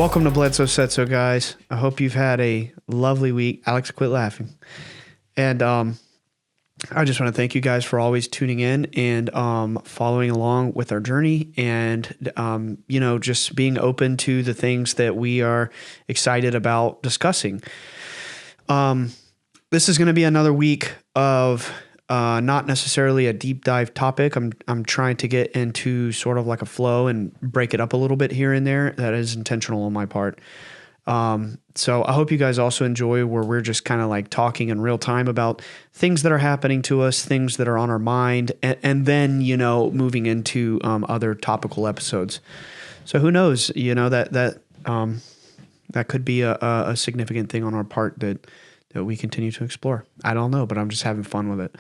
Welcome to Bledsoe Said So, guys. I hope you've had a lovely week. Alex, quit laughing. And I just want to thank you guys for always tuning in and following along with our journey and, just being open to the things that we are excited about discussing. This is going to be another week of not necessarily a deep dive topic. I'm trying to get into sort of like a flow and break it up a little bit here and there. That is intentional on my part. So I hope you guys also enjoy where we're just kind of like talking in real time about things that are happening to us, things that are on our mind, and then, moving into other topical episodes. So who knows, that could be a significant thing on our part that we continue to explore. I don't know, but I'm just having fun with it.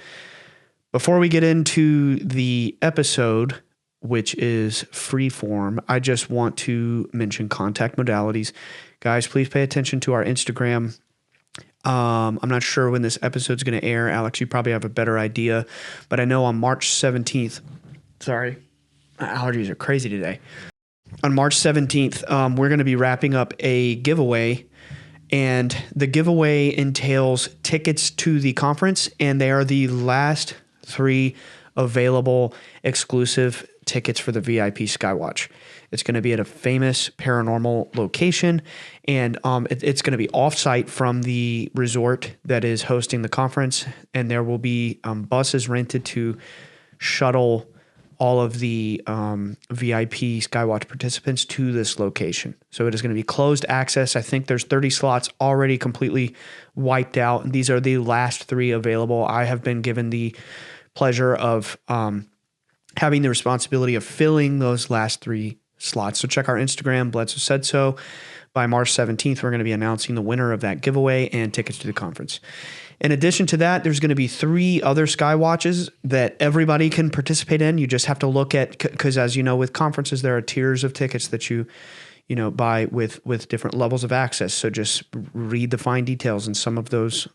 Before we get into the episode, which is free form, I just want to mention contact modalities. Guys, please pay attention to our Instagram. I'm not sure when this episode's going to air. Alex, you probably have a better idea, but I know on March 17th, sorry, my allergies are crazy today. On March 17th, we're going to be wrapping up a giveaway. And the giveaway entails tickets to the conference, and they are the last 3 available exclusive tickets for the VIP Skywatch. It's going to be at a famous paranormal location, and it's going to be off-site from the resort that is hosting the conference, and there will be buses rented to shuttle all of the VIP Skywatch participants to this location. So it is going to be closed access. I think there's 30 slots already completely wiped out. These are the last 3 available. I have been given the pleasure of having the responsibility of filling those last 3 slots. So check our Instagram, Bledsoe Said So. By March 17th, we're going to be announcing the winner of that giveaway and tickets to the conference. In addition to that, there's going to be 3 other Skywatches that everybody can participate in. You just have to look at, because as you know, with conferences, there are tiers of tickets that you buy with different levels of access. So just read the fine details, and some of those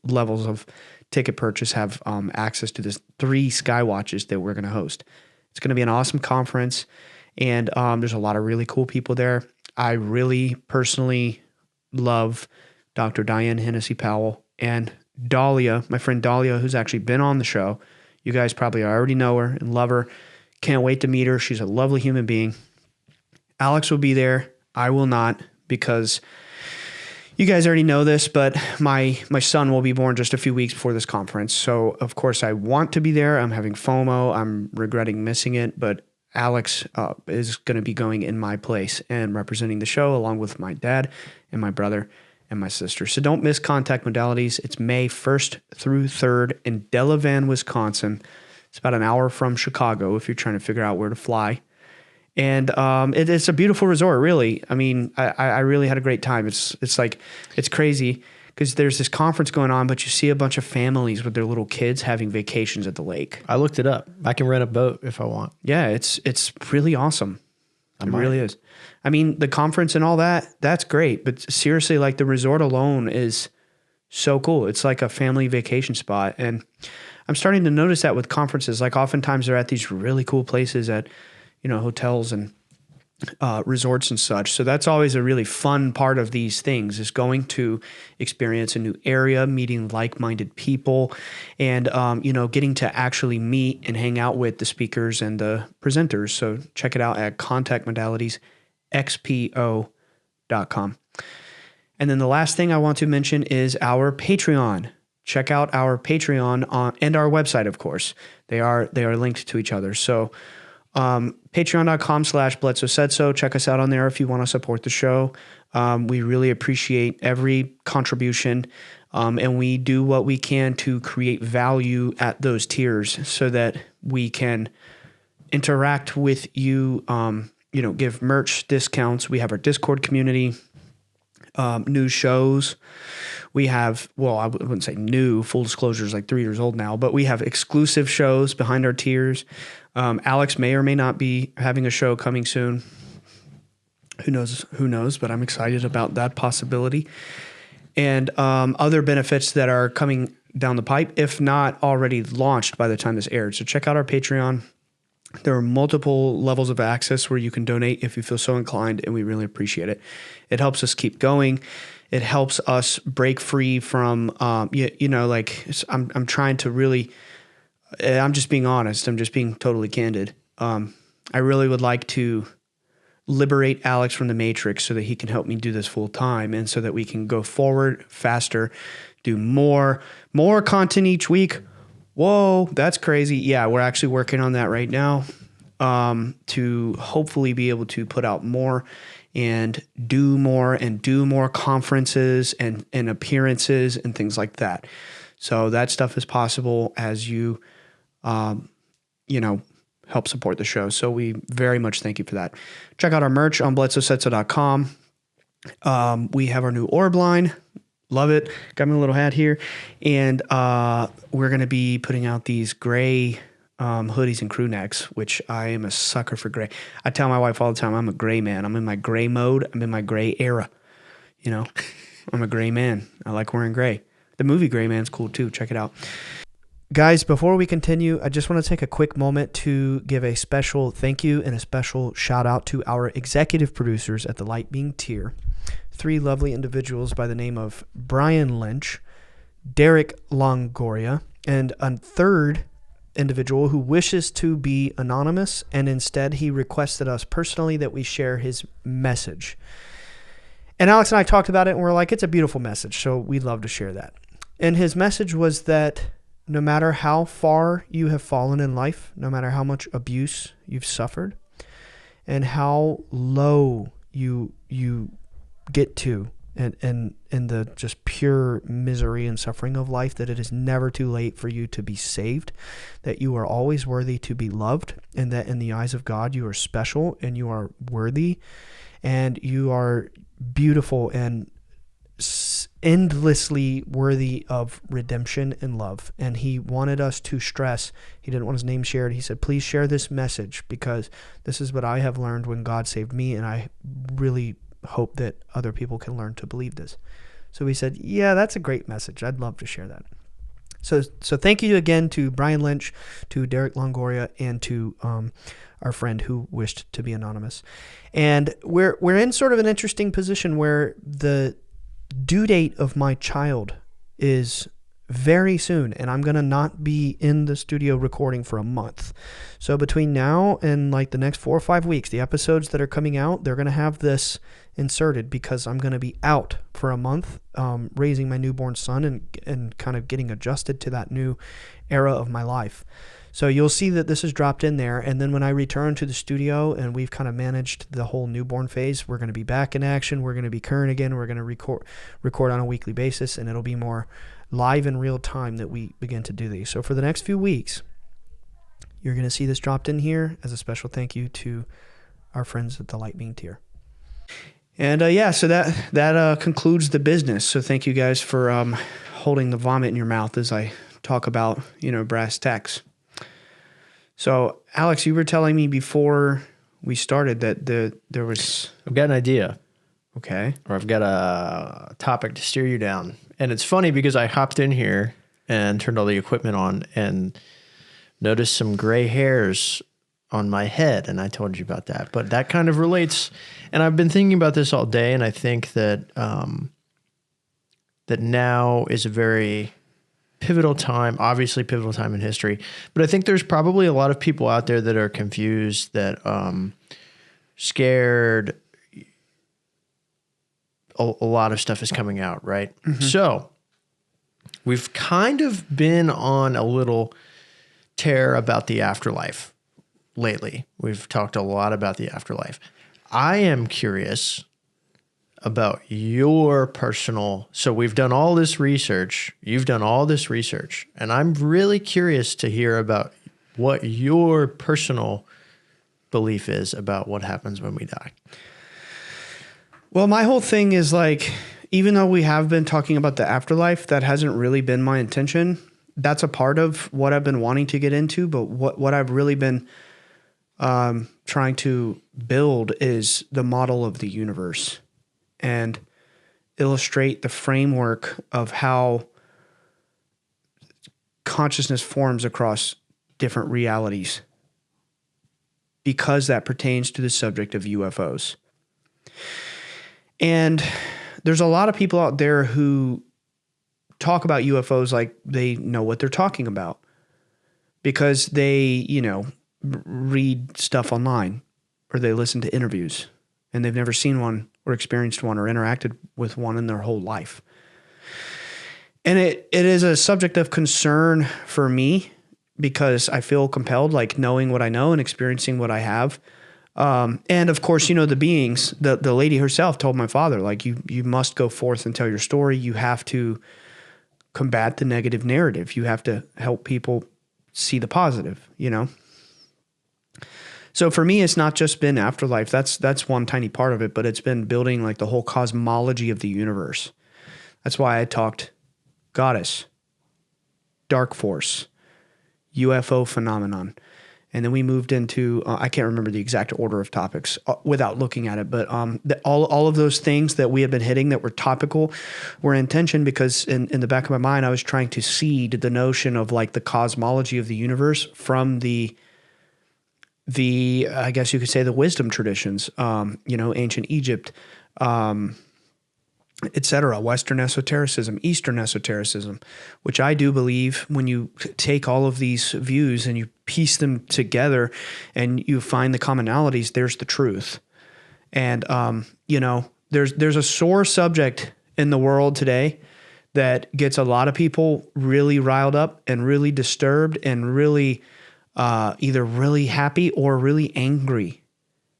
levels of ticket purchase have access to this 3 Skywatches that we're going to host. It's going to be an awesome conference, and there's a lot of really cool people there. I really personally love Dr. Diane Hennessy Powell and Dahlia, my friend Dahlia, who's actually been on the show. You guys probably already know her and love her. Can't wait to meet her. She's a lovely human being. Alex will be there. I will not, because you guys already know this, but my son will be born just a few weeks before this conference. So, of course, I want to be there. I'm having FOMO. I'm regretting missing it, but Alex is going to be going in my place and representing the show along with my dad and my brother and my sister. So don't miss contact modalities. It's May 1st through 3rd in Delavan, Wisconsin. It's about an hour from Chicago if you're trying to figure out where to fly. And it's a beautiful resort, really. I mean, I really had a great time. It's crazy because there's this conference going on, but you see a bunch of families with their little kids having vacations at the lake. I looked it up. I can rent a boat if I want. Yeah, it's really awesome. It really is. I mean, the conference and all that, that's great. But seriously, like the resort alone is so cool. It's like a family vacation spot. And I'm starting to notice that with conferences. Like oftentimes they're at these really cool places at, hotels and resorts and such. So that's always a really fun part of these things, is going to experience a new area, meeting like-minded people, and, getting to actually meet and hang out with the speakers and the presenters. So check it out at contactmodalitiesxpo.com. And then the last thing I want to mention is our Patreon. Check out our Patreon and our website, of course. They are linked to each other. So patreon.com/Bledsoe Said So. Check us out on there if you want to support the show. We really appreciate every contribution, and we do what we can to create value at those tiers so that we can interact with you, give merch discounts. We have our Discord community, new shows. We have, I wouldn't say new, full disclosure is like 3 years old now, but we have exclusive shows behind our tiers. Alex may or may not be having a show coming soon. Who knows, but I'm excited about that possibility. And other benefits that are coming down the pipe, if not already launched by the time this aired. So check out our Patreon. There are multiple levels of access where you can donate if you feel so inclined, and we really appreciate it. It helps us keep going. It helps us break free from, I'm trying to really, I'm just being honest. I'm just being totally candid. I really would like to liberate Alex from the matrix so that he can help me do this full time, and so that we can go forward faster, do more content each week. Whoa, that's crazy. Yeah, we're actually working on that right now, to hopefully be able to put out more and do more conferences and appearances and things like that. So that stuff is possible as you, help support the show. So we very much thank you for that. Check out our merch on bledsoesetsa.com. We have our new orb line. Love it. Got me a little hat here. And we're going to be putting out these gray hoodies and crew necks, which I am a sucker for gray. I tell my wife all the time, I'm a gray man. I'm in my gray mode. I'm in my gray era. I'm a gray man. I like wearing gray. The movie Gray Man's cool too. Check it out. Guys, before we continue, I just want to take a quick moment to give a special thank you and a special shout out to our executive producers at the Light Being Tier. 3 lovely individuals by the name of Brian Lynch, Derek Longoria, and a third individual who wishes to be anonymous, and instead he requested us personally that we share his message. And Alex and I talked about it, and we're like, it's a beautiful message, so we'd love to share that. And his message was that no matter how far you have fallen in life, no matter how much abuse you've suffered, and how low you get to and the just pure misery and suffering of life, that it is never too late for you to be saved, that you are always worthy to be loved, and that in the eyes of God you are special and you are worthy and you are beautiful and endlessly worthy of redemption and love. And he wanted us to stress, he didn't want his name shared. He said, please share this message, because this is what I have learned when God saved me, and I really hope that other people can learn to believe this. So we said, yeah, that's a great message. I'd love to share that. So thank you again to Brian Lynch, to Derek Longoria, and to our friend who wished to be anonymous. And we're in sort of an interesting position where the due date of my child is very soon, and I'm going to not be in the studio recording for a month. So between now and like the next 4 or 5 weeks, the episodes that are coming out, they're going to have this inserted, because I'm going to be out for a month, raising my newborn son and kind of getting adjusted to that new era of my life. So you'll see that this is dropped in there. And then when I return to the studio and we've kind of managed the whole newborn phase, we're going to be back in action. We're going to be current again. We're going to record on a weekly basis, and it'll be more live in real time that we begin to do these. So for the next few weeks, you're going to see this dropped in here as a special thank you to our friends at the Light Being Tier. And so that concludes the business. So thank you guys for holding the vomit in your mouth as I talk about, brass tacks. So, Alex, you were telling me before we started that there was... I've got an idea. Okay. Or I've got a topic to steer you down. And it's funny because I hopped in here and turned all the equipment on and noticed some gray hairs on my head. And I told you about that. But that kind of relates. And I've been thinking about this all day. And I think that that now is a very... pivotal time in history. But I think there's probably a lot of people out there that are confused, that scared. A lot of stuff is coming out, right? Mm-hmm. So we've kind of been on a little tear about the afterlife lately. We've talked a lot about the afterlife. I am curious about your personal... So we've done all this research. You've done all this research. And I'm really curious to hear about what your personal belief is about what happens when we die. Well, my whole thing is like, even though we have been talking about the afterlife, that hasn't really been my intention. That's a part of what I've been wanting to get into. But what I've really been trying to build is the model of the universe, and illustrate the framework of how consciousness forms across different realities. because that pertains to the subject of UFOs. And there's a lot of people out there who talk about UFOs like they know what they're talking about because they, read stuff online or they listen to interviews and they've never seen one or experienced one or interacted with one in their whole life. And it is a subject of concern for me because I feel compelled, like knowing what I know and experiencing what I have. And of course, the beings, the lady herself told my father, like, you must go forth and tell your story. You have to combat the negative narrative. You have to help people see the positive, So for me, it's not just been afterlife. That's one tiny part of it, but it's been building like the whole cosmology of the universe. That's why I talked goddess, dark force, UFO phenomenon. And then we moved into, I can't remember the exact order of topics without looking at it, but all of those things that we have been hitting that were topical were in tension because in the back of my mind, I was trying to seed the notion of like the cosmology of the universe from the I guess you could say the wisdom traditions, ancient Egypt, etc., Western esotericism, Eastern esotericism, which I do believe when you take all of these views and you piece them together and you find the commonalities, there's the truth. And, there's a sore subject in the world today that gets a lot of people really riled up and really disturbed and really either really happy or really angry.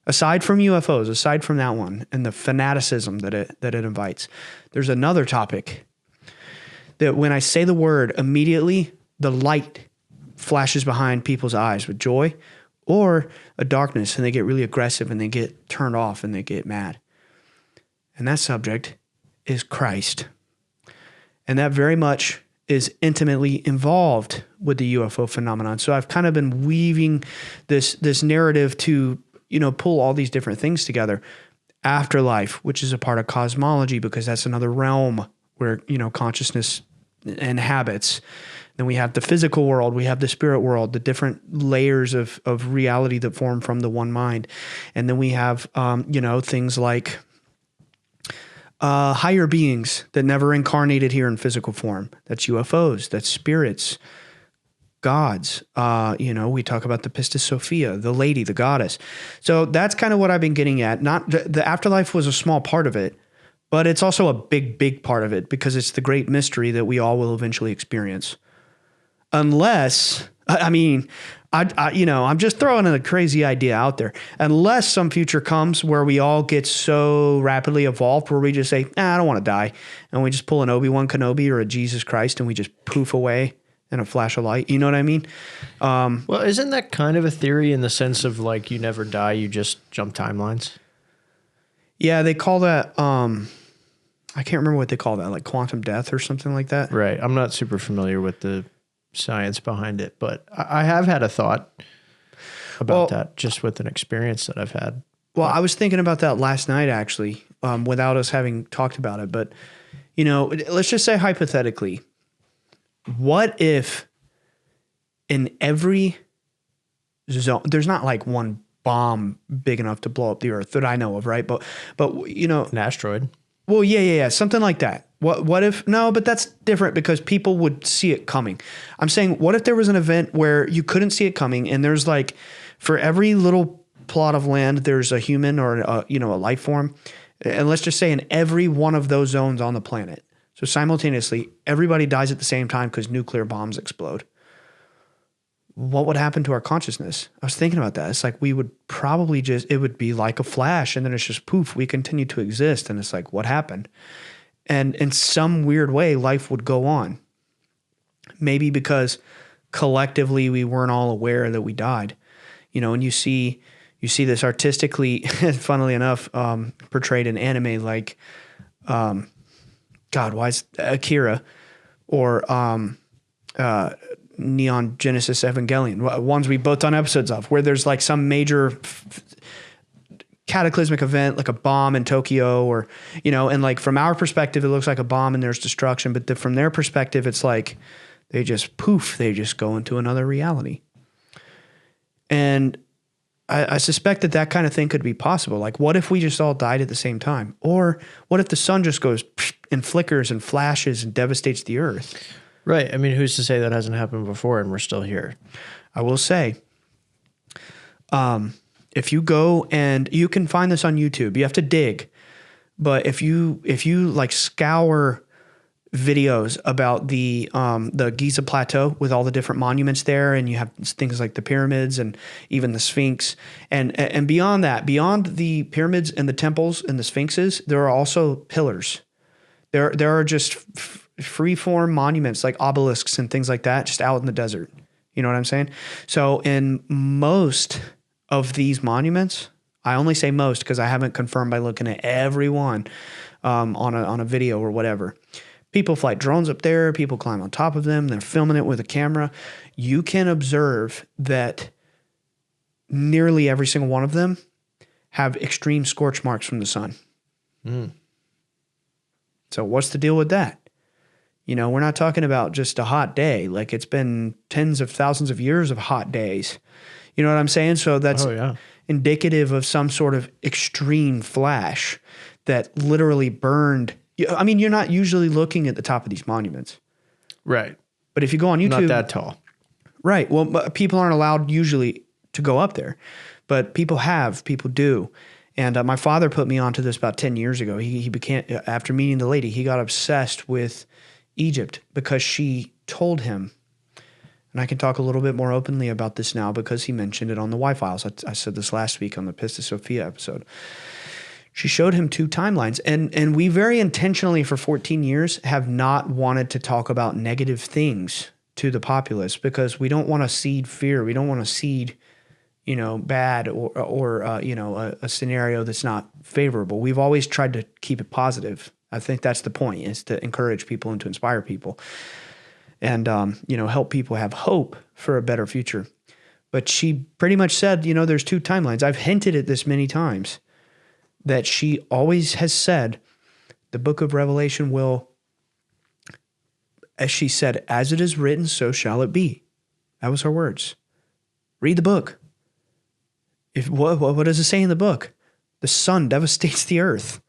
Aside from UFOs, aside from that one and the fanaticism that it invites, there's another topic that when I say the word, immediately the light flashes behind people's eyes with joy or a darkness and they get really aggressive and they get turned off and they get mad. And that subject is Christ. And that very much is intimately involved with the UFO phenomenon. So I've kind of been weaving this narrative to pull all these different things together. Afterlife, which is a part of cosmology because that's another realm where, consciousness inhabits. Then we have the physical world, we have the spirit world, the different layers of reality that form from the one mind. And then we have, things like higher beings that never incarnated here in physical form. That's UFOs, that's spirits, gods. We talk about the Pistis Sophia, the lady, the goddess. So that's kind of what I've been getting at. Not the afterlife was a small part of it, but it's also a big, big part of it because it's the great mystery that we all will eventually experience. Unless, I'm just throwing a crazy idea out there. Unless some future comes where we all get so rapidly evolved where we just say, I don't want to die. And we just pull an Obi-Wan Kenobi or a Jesus Christ and we just poof away in a flash of light. You know what I mean? Well, isn't that kind of a theory in the sense of like you never die, you just jump timelines? Yeah, they call that, I can't remember what they call that, like quantum death or something like that. Right. I'm not super familiar with the science behind it, but I have had a thought about that just with an experience that I've had. Well, I was thinking about that last night, actually, without us having talked about it. But, let's just say hypothetically, what if in every zone, there's not like one bomb big enough to blow up the earth that I know of, right? But an asteroid. Well, yeah, something like that. What if, no, but that's different because people would see it coming. I'm saying, what if there was an event where you couldn't see it coming and there's like, for every little plot of land, there's a human or a life form. And let's just say in every one of those zones on the planet. So simultaneously, everybody dies at the same time because nuclear bombs explode. What would happen to our consciousness? I was thinking about that. It's like we would probably it would be like a flash and then it's just poof, we continue to exist. And it's like, what happened? And in some weird way, life would go on. Maybe because collectively we weren't all aware that we died. And you see this artistically, funnily enough, portrayed in anime like, why is Akira or Neon Genesis Evangelion, ones we both done episodes of, where there's like some major cataclysmic event, like a bomb in Tokyo or, and like from our perspective, it looks like a bomb and there's destruction. But from their perspective, it's like they just poof, they just go into another reality. And I suspect that kind of thing could be possible. Like, what if we just all died at the same time? Or what if the sun just goes and flickers and flashes and devastates the earth? Right. I mean, who's to say that hasn't happened before and we're still here? I will say, if you go and you can find this on YouTube, you have to dig. But if you like scour videos about the Giza Plateau with all the different monuments there, and you have things like the pyramids and even the Sphinx, and beyond that, beyond the pyramids and the temples and the sphinxes, there are also pillars. There are just free-form monuments like obelisks and things like that, just out in the desert. You know what I'm saying? So in most of these monuments, I only say most because I haven't confirmed by looking at every one on a video or whatever. People fly drones up there. People climb on top of them. They're filming it with a camera. You can observe that nearly every single one of them have extreme scorch marks from the sun. Mm. So what's the deal with that? You know, we're not talking about just a hot day. Like, it's been tens of thousands of years of hot days. You know what I'm saying? So that's indicative of some sort of extreme flash that literally burned. I mean, you're not usually looking at the top of these monuments. Right. But if you go on YouTube. Not that tall. Right. Well, but people aren't allowed usually to go up there. But people do. And my father put me onto this about 10 years ago. He became, after meeting the lady, he got obsessed with Egypt because she told him, and I can talk a little bit more openly about this now because he mentioned it on the Y-Files. I said this last week on the Pista Sophia episode. She showed him two timelines, and we very intentionally for 14 years have not wanted to talk about negative things to the populace because we don't want to seed fear. We don't want to seed, bad or a scenario that's not favorable. We've always tried to keep it positive. I think that's the point, is to encourage people and to inspire people and, help people have hope for a better future. But she pretty much said, there's two timelines. I've hinted at this many times, that she always has said the book of Revelation will, as she said, as it is written, so shall it be. That was her words. Read the book. What does it say in the book? The sun devastates the earth.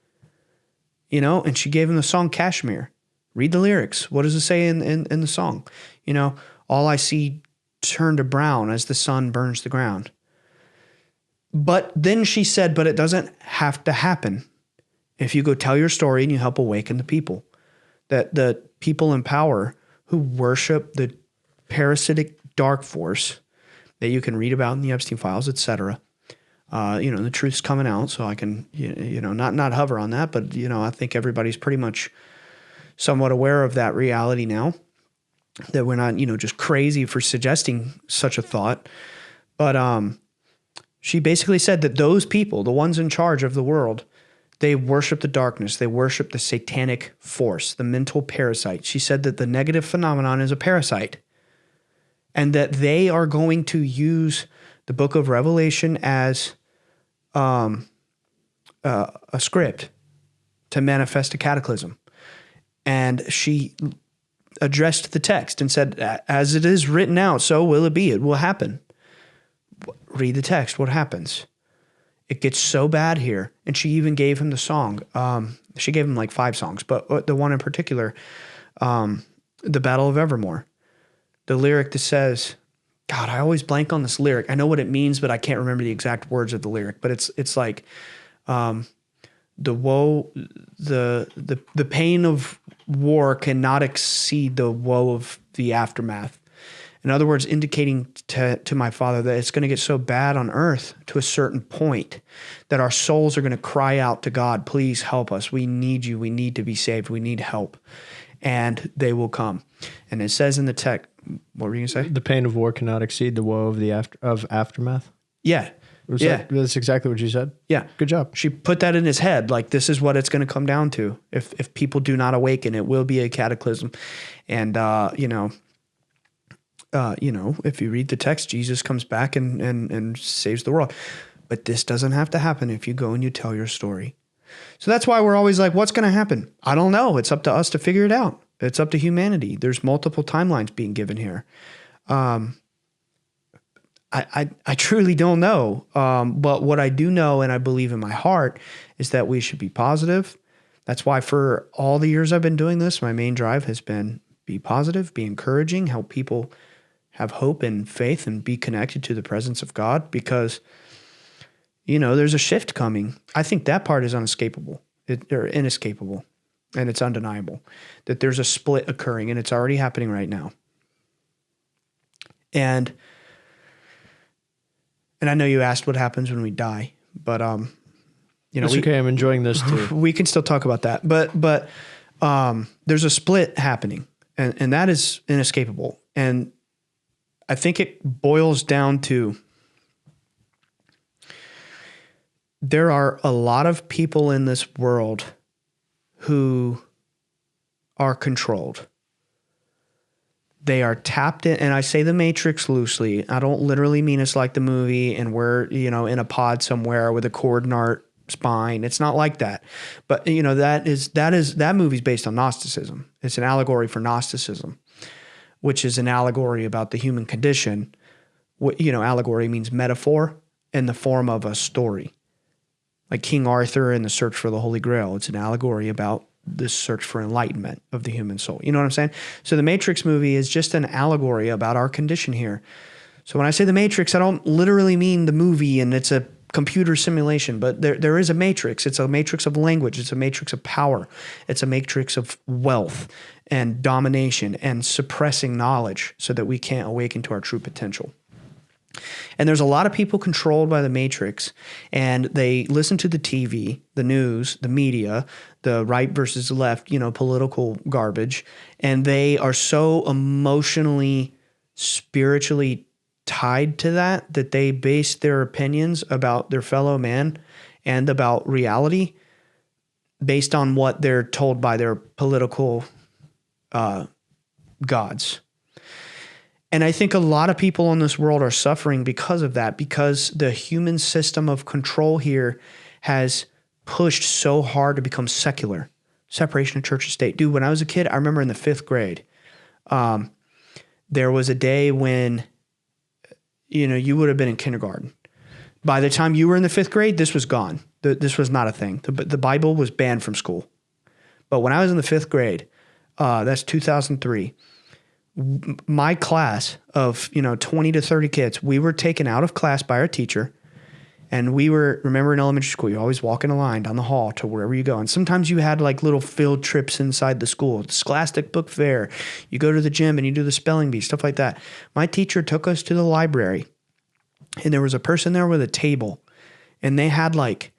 And she gave him the song Kashmir. Read the lyrics. What does it say in the song? All I see turn to brown as the sun burns the ground. But then she said, but it doesn't have to happen if you go tell your story and you help awaken the people. That the people in power who worship the parasitic dark force that you can read about in the Epstein files, etc. The truth's coming out, so I can, not hover on that, but, I think everybody's pretty much somewhat aware of that reality now, that we're not, just crazy for suggesting such a thought. But she basically said that those people, the ones in charge of the world, they worship the darkness. They worship the satanic force, the mental parasite. She said that the negative phenomenon is a parasite and that they are going to use the book of Revelation as a script to manifest a cataclysm. And she addressed the text and said, as it is written out, so will it be. It will happen. Read the text. What happens? It gets so bad here. And she even gave him the song. She gave him like 5 songs, but the one in particular, The Battle of Evermore. The lyric that says, God, I always blank on this lyric. I know what it means, but I can't remember the exact words of the lyric. But it's like the woe, the pain of war cannot exceed the woe of the aftermath. In other words, indicating to my father that it's going to get so bad on earth to a certain point that our souls are going to cry out to God, please help us. We need you. We need to be saved. We need help. And they will come. And it says in the text, what were you going to say? The pain of war cannot exceed the woe of the aftermath. Yeah. That's exactly what she said. Yeah. Good job. She put that in his head. Like, this is what it's going to come down to. If people do not awaken, it will be a cataclysm. And, if you read the text, Jesus comes back and saves the world. But this doesn't have to happen if you go and you tell your story. So that's why we're always like, what's going to happen? I don't know. It's up to us to figure it out. It's up to humanity. There's multiple timelines being given here. I truly don't know. But what I do know, and I believe in my heart, is that we should be positive. That's why for all the years I've been doing this, my main drive has been be positive, be encouraging, help people have hope and faith and be connected to the presence of God, because, there's a shift coming. I think that part is unescapable or inescapable, and it's undeniable that there's a split occurring, and it's already happening right now. And I know you asked what happens when we die, but It's okay. I'm enjoying this too. we can still talk about that. But there's a split happening, and that is inescapable. And I think it boils down to there are a lot of people in this world who are controlled. They are tapped in, and I say the Matrix loosely. I don't literally mean it's like the movie and we're, in a pod somewhere with a coordinate spine. It's not like that. But, that movie's based on Gnosticism. It's an allegory for Gnosticism, which is an allegory about the human condition. Allegory means metaphor in the form of a story. Like King Arthur and the search for the Holy Grail. It's an allegory about this search for enlightenment of the human soul. You know what I'm saying? So the Matrix movie is just an allegory about our condition here. So when I say the Matrix, I don't literally mean the movie and it's a computer simulation, but there is a matrix. It's a matrix of language. It's a matrix of power. It's a matrix of wealth and domination and suppressing knowledge so that we can't awaken to our true potential. And there's a lot of people controlled by the matrix, and they listen to the TV, the news, the media, the right versus the left, political garbage, and they are so emotionally, spiritually tied to that they base their opinions about their fellow man and about reality based on what they're told by their political gods. And I think a lot of people in this world are suffering because of that, because the human system of control here has pushed so hard to become secular, separation of church and state. Dude, when I was a kid, I remember in the 5th grade, there was a day when, you would have been in kindergarten. By the time you were in the 5th grade, this was gone. This was not a thing. The Bible was banned from school. But when I was in the 5th grade, that's 2003, my class of, 20 to 30 kids, we were taken out of class by our teacher. And remember in elementary school, you always walk in a line down the hall to wherever you go. And sometimes you had like little field trips inside the school, Scholastic Book Fair. You go to the gym and you do the spelling bee, stuff like that. My teacher took us to the library, and there was a person there with a table, and they had like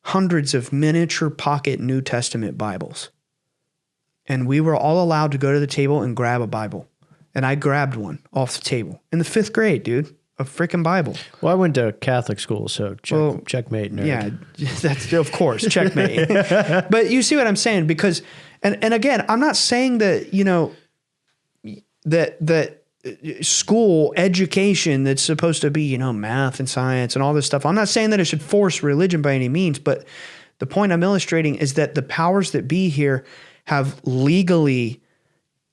hundreds of miniature pocket New Testament Bibles. And we were all allowed to go to the table and grab a Bible. And I grabbed one off the table in the 5th grade, dude. A freaking Bible. Well, I went to Catholic school, so checkmate, nerd. Yeah, that's of course, checkmate. But you see what I'm saying? Because, and again, I'm not saying that, that school education that's supposed to be, math and science and all this stuff. I'm not saying that it should force religion by any means, but the point I'm illustrating is that the powers that be here have legally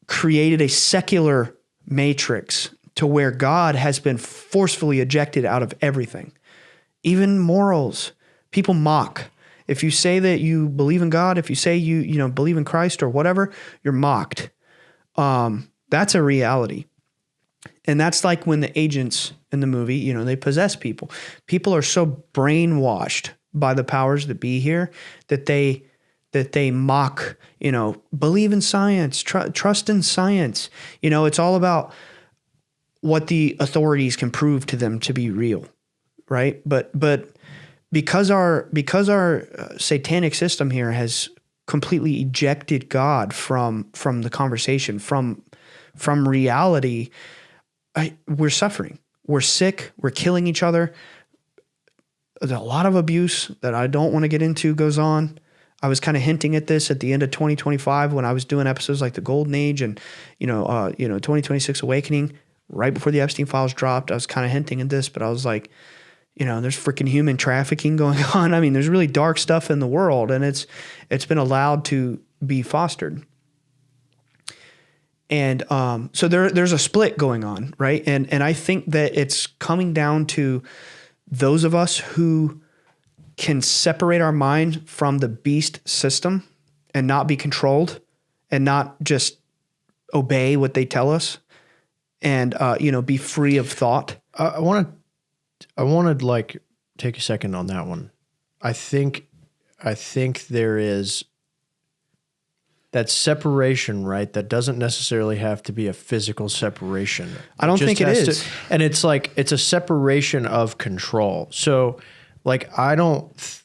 created a secular matrix to where God has been forcefully ejected out of everything, even morals. People mock. If you say that you believe in God, if you say you believe in Christ or whatever, you're mocked. That's a reality. And that's like when the agents in the movie, they possess people. People are so brainwashed by the powers that be here that they mock, believe in science, trust in science. It's all about what the authorities can prove to them to be real, right? But because our satanic system here has completely ejected God from the conversation, from reality, we're suffering. We're sick. We're killing each other. There's a lot of abuse that I don't want to get into goes on. I was kind of hinting at this at the end of 2025 when I was doing episodes like the Golden Age and 2026 Awakening. Right before the Epstein files dropped, I was kind of hinting at this, but I was like, there's freaking human trafficking going on. I mean, there's really dark stuff in the world, and it's been allowed to be fostered. And so there's a split going on, right? And I think that it's coming down to those of us who can separate our mind from the beast system and not be controlled and not just obey what they tell us and, be free of thought. I want to like take a second on that one. I think there is that separation, right? That doesn't necessarily have to be a physical separation. I don't think it is. And it's like, it's a separation of control. So like, it's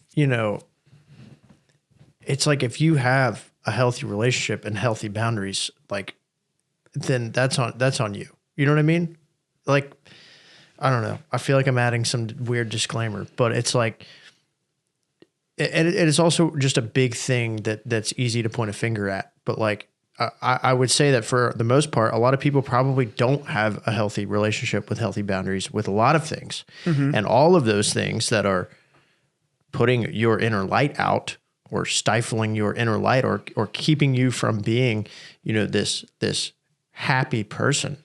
like if you have a healthy relationship and healthy boundaries, like, then that's on you. You know what I mean? Like, I don't know. I feel like I'm adding some weird disclaimer, but it's like, it is also just a big thing that's easy to point a finger at. But like, I would say that for the most part, a lot of people probably don't have a healthy relationship with healthy boundaries with a lot of things. Mm-hmm. And all of those things that are putting your inner light out or stifling your inner light or keeping you from being, this happy person,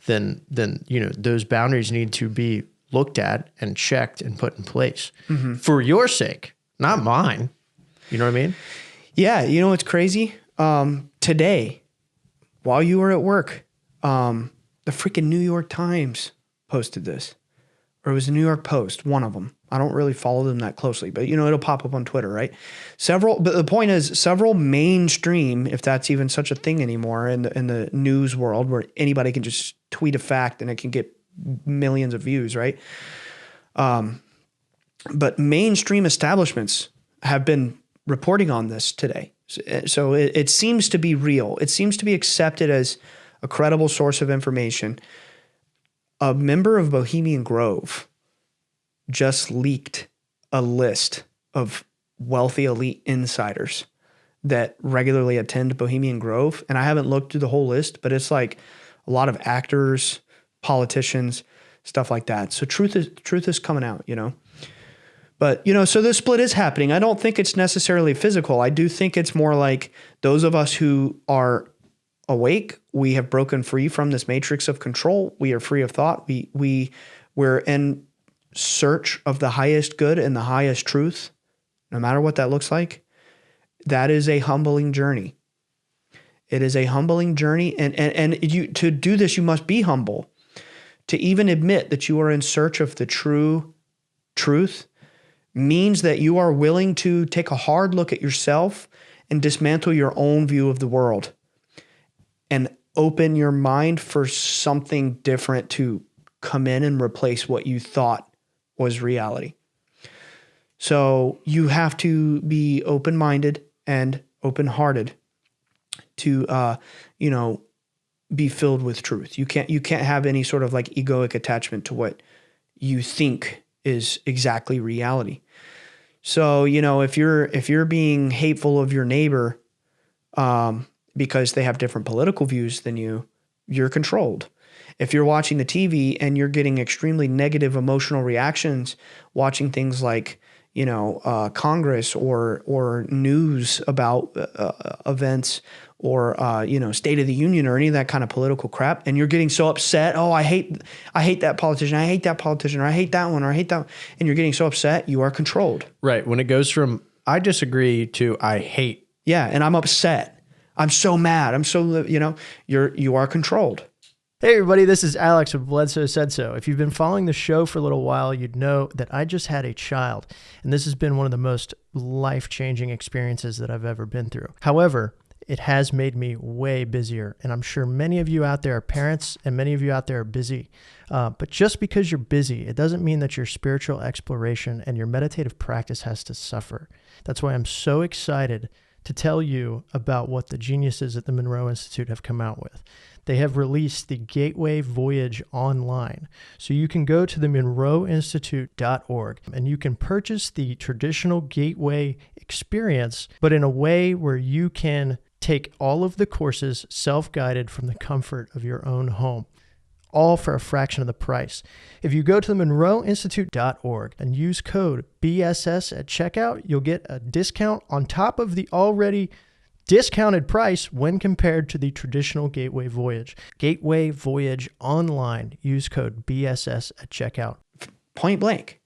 then, those boundaries need to be looked at and checked and put in place for your sake, not mine. You know what I mean? Yeah. You know what's crazy? Today, while you were at work, the freaking New York Times posted this, or it was the New York Post, one of them. I don't really follow them that closely, but it'll pop up on Twitter, right? But the point is, several mainstream, if that's even such a thing anymore in the news world, where anybody can just tweet a fact and it can get millions of views, right? But mainstream establishments have been reporting on this today. So it seems to be real. It seems to be accepted as a credible source of information. A member of Bohemian Grove just leaked a list of wealthy elite insiders that regularly attend Bohemian Grove. And I haven't looked through the whole list, but it's like a lot of actors, politicians, stuff like that. So truth is coming out, But, so the split is happening. I don't think it's necessarily physical. I do think it's more like those of us who are awake, we have broken free from this matrix of control. We are free of thought. We're in search of the highest good and the highest truth, no matter what that looks like. That is a humbling journey. It is a humbling journey. And to do this, you must be humble. To even admit that you are in search of the true truth means that you are willing to take a hard look at yourself and dismantle your own view of the world and open your mind for something different to come in and replace what you thought was reality. So you have to be open-minded and open-hearted to, be filled with truth. You can't have any sort of like egoic attachment to what you think is exactly reality. So, if you're being hateful of your neighbor, because they have different political views than you're controlled. If you're watching the TV and you're getting extremely negative emotional reactions, watching things like, Congress or news about events or, State of the Union or any of that kind of political crap, and you're getting so upset, oh, I hate that politician, I hate that politician, or I hate that one, or I hate that, and you're getting so upset, you are controlled. Right. When it goes from I disagree to I hate. Yeah, and I'm upset. I'm so mad. I'm so, you are controlled. Hey everybody, this is Alex of Bledsoe Said So. If you've been following the show for a little while, you'd know that I just had a child, and this has been one of the most life-changing experiences that I've ever been through. However, it has made me way busier, and I'm sure many of you out there are parents, and many of you out there are busy. But just because you're busy, it doesn't mean that your spiritual exploration and your meditative practice has to suffer. That's why I'm so excited to tell you about what the geniuses at the Monroe Institute have come out with. They have released the Gateway Voyage online. So you can go to the monroeinstitute.org and you can purchase the traditional Gateway experience, but in a way where you can take all of the courses self-guided from the comfort of your own home, all for a fraction of the price. If you go to the monroeinstitute.org and use code BSS at checkout, you'll get a discount on top of the already discounted price when compared to the traditional Gateway Voyage. Gateway Voyage online. Use code BSS at checkout. Point blank.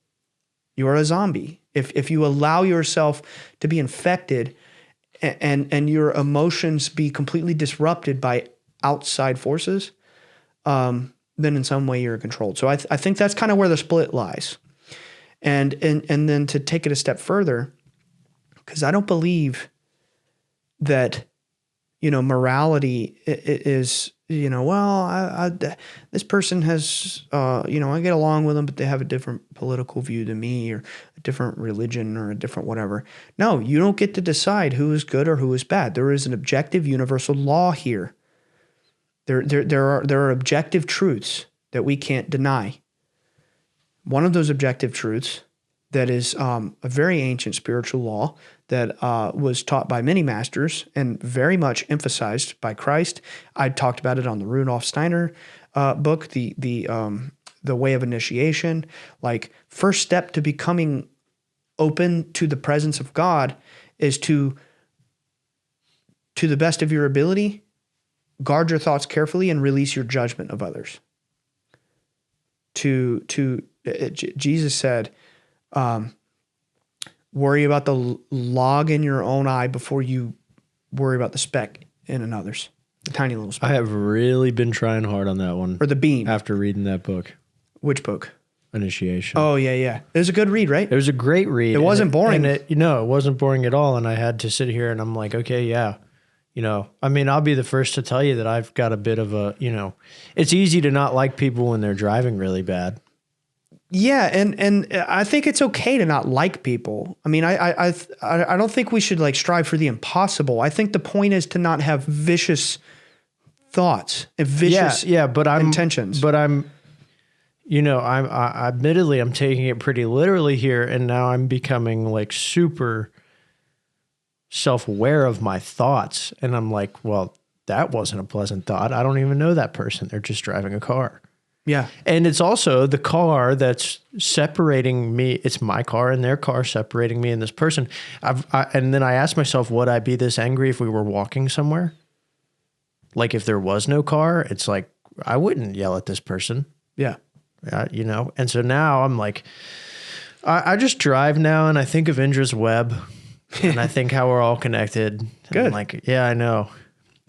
You are a zombie. If you allow yourself to be infected and your emotions be completely disrupted by outside forces, then in some way you're controlled. So I think that's kind of where the split lies. And then to take it a step further, because I don't believe that, morality is, this person has, I get along with them, but they have a different political view than me, or a different religion, or a different whatever. No, you don't get to decide who is good or who is bad. There is an objective universal law here. There are objective truths that we can't deny. One of those objective truths that is a very ancient spiritual law that was taught by many masters and very much emphasized by Christ. I talked about it on the Rudolf Steiner book, the Way of Initiation. Like, first step to becoming open to the presence of God is to the best of your ability, guard your thoughts carefully and release your judgment of others. Jesus said, worry about the log in your own eye before you worry about the speck in another's. The tiny little speck. I have really been trying hard on that one. Or the beam. After reading that book. Which book? Initiation. Oh, yeah. It was a good read, right? It was a great read. It wasn't boring. It wasn't boring at all. And I had to sit here and I'm like, okay, yeah. I'll be the first to tell you that I've got a bit of a, it's easy to not like people when they're driving really bad. Yeah, and I think it's okay to not like people. I mean, I don't think we should strive for the impossible. I think the point is to not have vicious thoughts and vicious intentions. But I'm admittedly I'm taking it pretty literally here, and now I'm becoming super self-aware of my thoughts, and I'm like, well, that wasn't a pleasant thought. I don't even know that person. They're just driving a car. Yeah. And it's also the car that's separating me. It's my car and their car separating me and this person. And then I asked myself, would I be this angry if we were walking somewhere? Like if there was no car, it's like, I wouldn't yell at this person. Yeah. And so now I'm like, I just drive now and I think of Indra's web and I think how we're all connected. Good. I'm like, yeah, I know.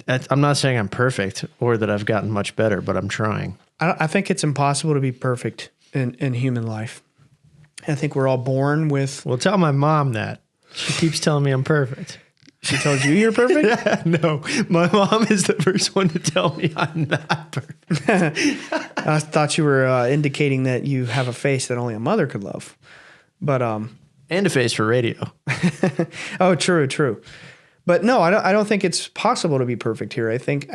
I'm not saying I'm perfect or that I've gotten much better, but I'm trying. I think it's impossible to be perfect in human life. I think we're all born with... Well, tell my mom that. She keeps telling me I'm perfect. She tells you you're perfect? No, my mom is the first one to tell me I'm not perfect. I thought you were indicating that you have a face that only a mother could love. But and a face for radio. Oh, true. But no, I don't think it's possible to be perfect here. I think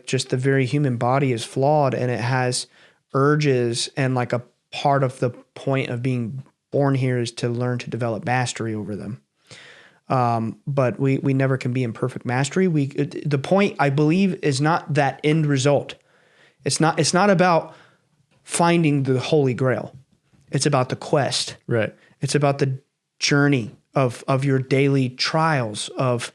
just the very human body is flawed and it has urges, and a part of the point of being born here is to learn to develop mastery over them. But we never can be in perfect mastery. The point, I believe, is not that end result. It's not about finding the Holy Grail. It's about the quest. Right. It's about the journey of your daily trials of,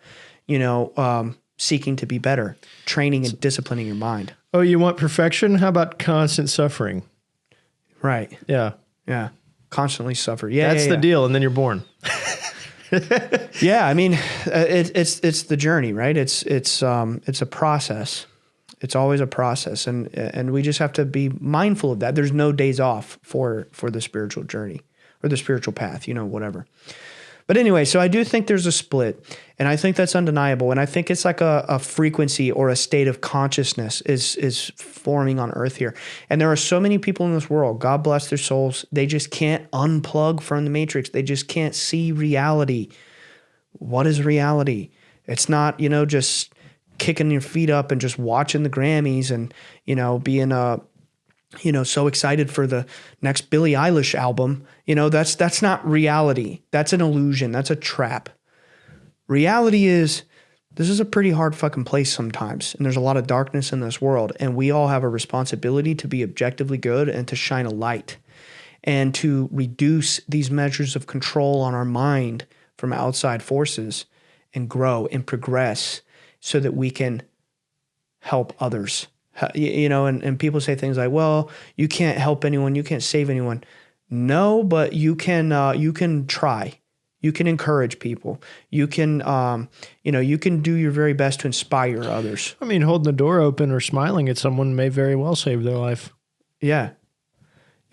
seeking to be better, training and disciplining your mind. Oh, you want perfection? How about constant suffering? Right. Yeah. Yeah. Constantly suffer. Yeah. That's the deal. And then you're born. Yeah. I mean, it's the journey, right? It's a process. It's always a process. And we just have to be mindful of that. There's no days off for the spiritual journey or the spiritual path, whatever. But anyway, so I do think there's a split, and I think that's undeniable. And I think it's like a frequency or a state of consciousness is forming on earth here. And there are so many people in this world, God bless their souls, they just can't unplug from the matrix. They just can't see reality. What is reality? It's not, just kicking your feet up and just watching the Grammys and, being so excited for the next Billie Eilish album. That's not reality. That's an illusion. That's a trap. Reality is, this is a pretty hard fucking place sometimes. And there's a lot of darkness in this world. And we all have a responsibility to be objectively good and to shine a light and to reduce these measures of control on our mind from outside forces and grow and progress so that we can help others. And people say things like, well, you can't help anyone, you can't save anyone. No, but you can try. You can encourage people. You can you can do your very best to inspire others. I mean, holding the door open or smiling at someone may very well save their life. Yeah.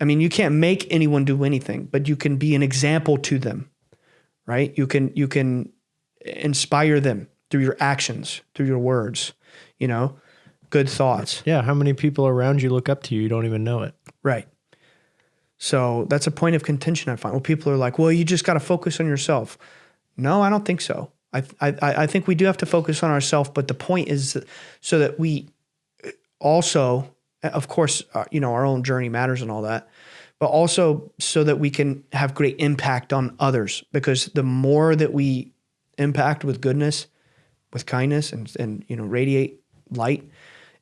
I mean, you can't make anyone do anything, but you can be an example to them, right? You can inspire them through your actions, through your words, good thoughts. Yeah. How many people around you look up to you? You don't even know it. Right. So that's a point of contention I find. Well, people are like, well, you just got to focus on yourself. No, I don't think so. I think we do have to focus on ourselves, but the point is so that we also, of course, our own journey matters and all that, but also so that we can have great impact on others, because the more that we impact with goodness, with kindness and radiate light,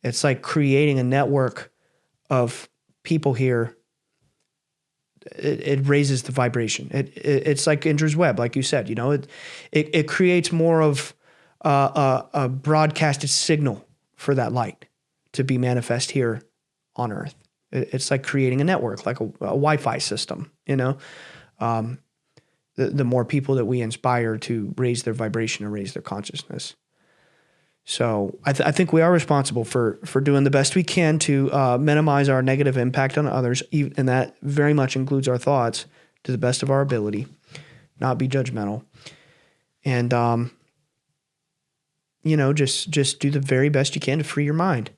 it's like creating a network of people here. It raises the vibration. It's like Indra's web, like you said. It creates more of a broadcasted signal for that light to be manifest here on Earth. It's like creating a network, like a Wi-Fi system. The more people that we inspire to raise their vibration and raise their consciousness. So I think we are responsible for doing the best we can to minimize our negative impact on others, and that very much includes our thoughts, to the best of our ability, not be judgmental, and just do the very best you can to free your mind,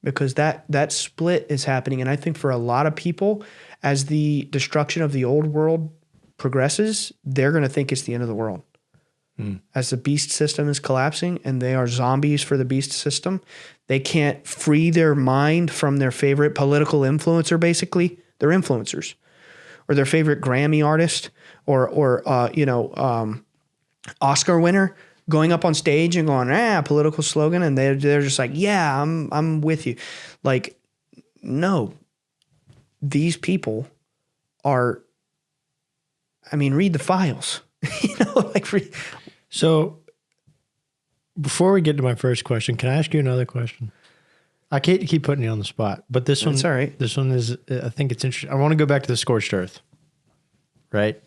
because that split is happening, and I think for a lot of people, as the destruction of the old world progresses, they're going to think it's the end of the world. As the beast system is collapsing and they are zombies for the beast system, they can't free their mind from their favorite political influencer, basically. They're influencers. Or their favorite Grammy artist or Oscar winner going up on stage and going, political slogan, and they're just like, yeah, I'm with you. Like, no. These people are, read the files. So before we get to my first question, can I ask you another question? I can't keep putting you on the spot, but this one, all right. This one is, I think it's interesting. I want to go back to the scorched earth, right?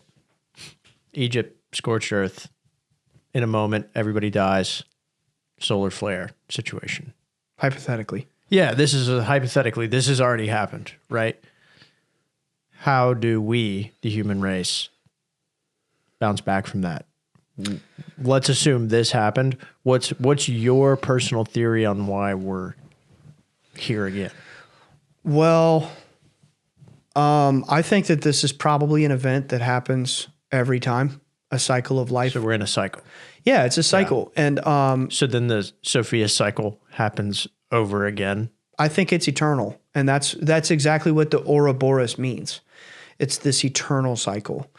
Egypt, scorched earth. In a moment, everybody dies. Solar flare situation. Hypothetically. Yeah, this is hypothetically. This has already happened, right? How do we, the human race, bounce back from that? Let's assume this happened. What's your personal theory on why we're here again? Well, I think that this is probably an event that happens every time, a cycle of life. So we're in a cycle. Yeah, it's a cycle. Yeah. And so then the Sophia cycle happens over again. I think it's eternal. And that's exactly what the Ouroboros means. It's this eternal cycle.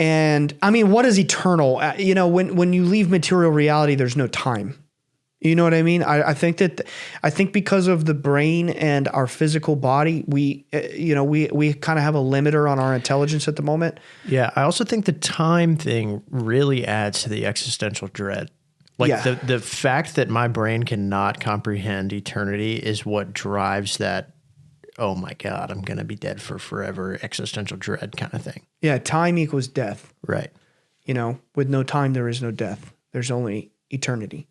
And what is eternal? When you leave material reality, there's no time. You know what I mean? I think because of the brain and our physical body, we kind of have a limiter on our intelligence at the moment. Yeah. I also think the time thing really adds to the existential dread. Like the fact that my brain cannot comprehend eternity is what drives that, oh my God, I'm going to be dead for forever, existential dread kind of thing. Yeah, time equals death. Right. With no time, there is no death. There's only eternity,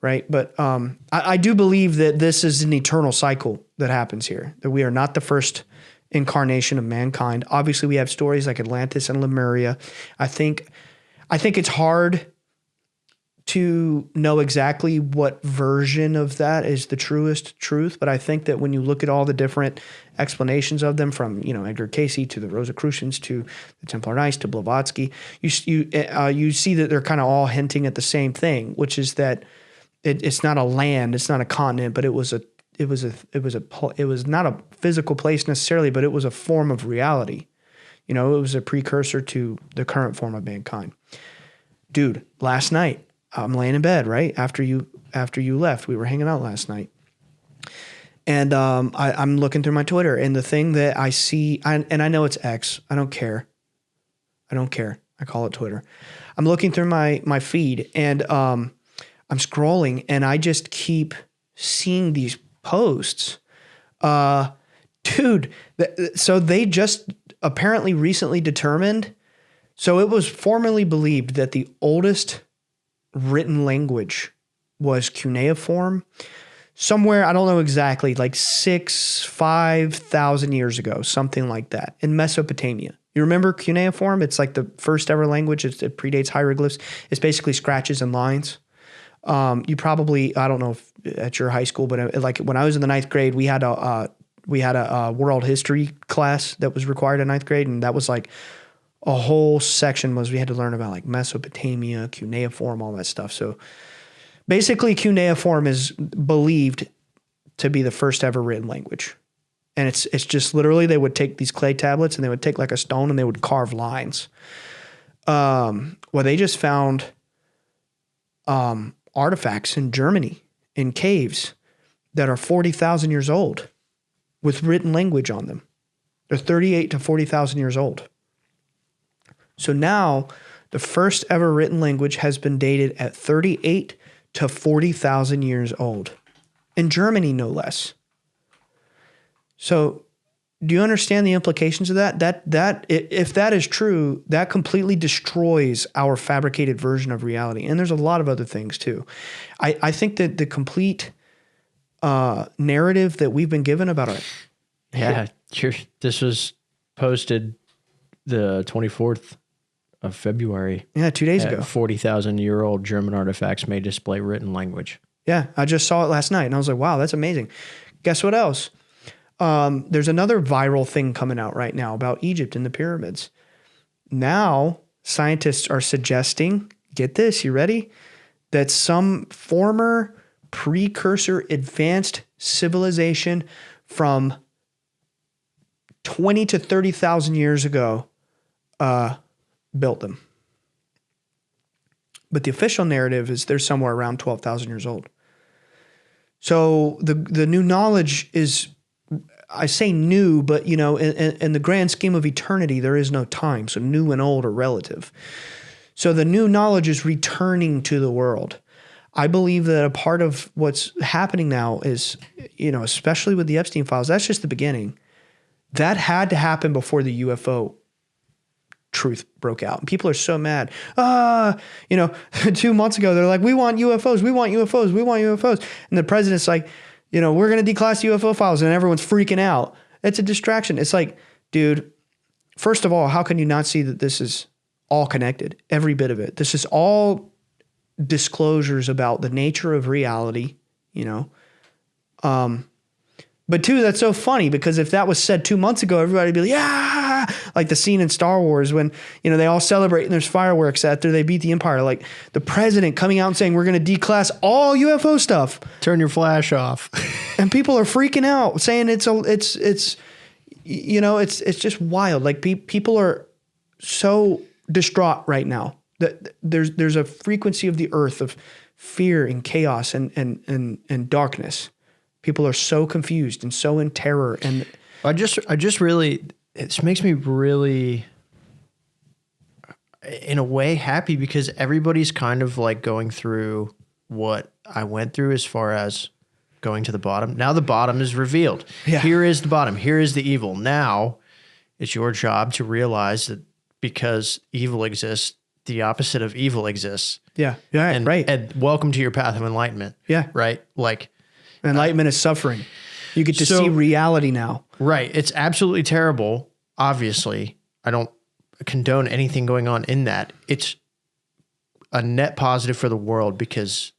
right? But I do believe that this is an eternal cycle that happens here, that we are not the first incarnation of mankind. Obviously, we have stories like Atlantis and Lemuria. I think it's hard to know exactly what version of that is the truest truth, but I think that when you look at all the different explanations of them, from Edgar Cayce to the Rosicrucians to the Templar Knights to Blavatsky, you see that they're kind of all hinting at the same thing, which is that it's not a land, it's not a continent, but it was not a physical place necessarily, but it was a form of reality. It was a precursor to the current form of mankind. Dude, last night, I'm laying in bed, right? After you left, we were hanging out last night. And I'm looking through my Twitter, and the thing that I see, and I know it's X. I don't care. I I call it Twitter. I'm looking through my feed, and I'm scrolling, and I just keep seeing these posts. Dude, so they just apparently recently determined. So it was formerly believed that the oldest written language was cuneiform, somewhere, I don't know exactly, like 5,000 years ago, something like that, in Mesopotamia. You remember cuneiform? It's like the first ever language. It predates hieroglyphs. It's basically scratches and lines. You probably, I don't know if at your high school, but like when I was in the ninth grade, we had a world history class that was required in ninth grade, and that was like a whole section we had to learn about like Mesopotamia, cuneiform, all that stuff. So basically, cuneiform is believed to be the first ever written language. And it's just literally they would take these clay tablets and they would take like a stone and they would carve lines. Well, they just found artifacts in Germany in caves that are 40,000 years old with written language on them. They're 38 to 40,000 years old. So now the first ever written language has been dated at 38 to 40,000 years old. In Germany, no less. So do you understand the implications of that? That if that is true, that completely destroys our fabricated version of reality. And there's a lot of other things too. I think that the complete narrative that we've been given about it. Yeah, this was posted the 24th of February. Yeah, 2 days ago. 40,000-year-old German artifacts may display written language. Yeah, I just saw it last night and I was like, wow, that's amazing. Guess what else? There's another viral thing coming out right now about Egypt and the pyramids. Now, scientists are suggesting, get this, you ready? That some former precursor advanced civilization from 20 to 30,000 years ago built them. But the official narrative is they're somewhere around 12,000 years old. So the new knowledge is, I say new, but you know, in the grand scheme of eternity, there is no time. So new and old are relative. So the new knowledge is returning to the world. I believe that a part of what's happening now is, you know, especially with the Epstein files, that's just the beginning. That had to happen before the UFO truth broke out. And people are so mad. You know, 2 months ago, they're like, we want UFOs, we want UFOs, we want UFOs. And the president's like, you know, we're going to declass UFO files, and everyone's freaking out. It's a distraction. It's like, dude, first of all, how can you not see that this is all connected? Every bit of it. This is all disclosures about the nature of reality, you know. But two, that's so funny because if that was said 2 months ago, everybody would be like, yeah, like the scene in Star Wars when, you know, they all celebrate and there's fireworks after they beat the Empire. Like the president coming out and saying, we're going to declass all UFO stuff. Turn your flash off. And people are freaking out saying it's you know, it's just wild. Like people are so distraught right now that there's a frequency of the earth of fear and chaos and darkness. People are so confused and so in terror. And I just really, it makes me really, in a way, happy because everybody's kind of like going through what I went through as far as going to the bottom. Now the bottom is revealed. Yeah. Here is the bottom. Here is the evil. Now it's your job to realize that because evil exists, the opposite of evil exists. yeah, yeah, right. And welcome to your path of enlightenment. Yeah. Right. Like, enlightenment is suffering. You get to see reality now. Right. It's absolutely terrible. Obviously, I don't condone anything going on in that. It's a net positive for the world because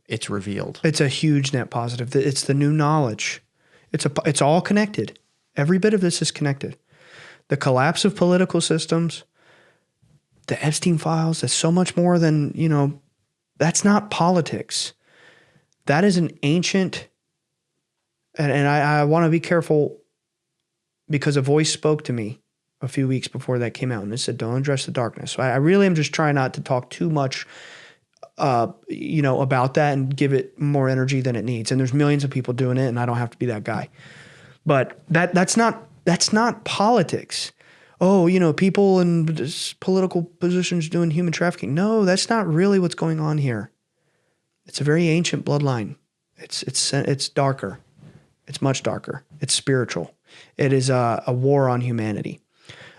it's revealed. It's a huge net positive. It's the new knowledge. It's all connected. Every bit of this is connected. The collapse of political systems, the Epstein files, that's so much more than, you know, that's not politics. That is an ancient, and I want to be careful because a voice spoke to me a few weeks before that came out and it said, don't address the darkness. So I really am just trying not to talk too much, you know, about that and give it more energy than it needs. And there's millions of people doing it and I don't have to be that guy. But that's not politics. oh, people in political positions doing human trafficking. No, that's not really what's going on here. It's a very ancient bloodline. It's darker. It's much darker. It's spiritual. It is a war on humanity.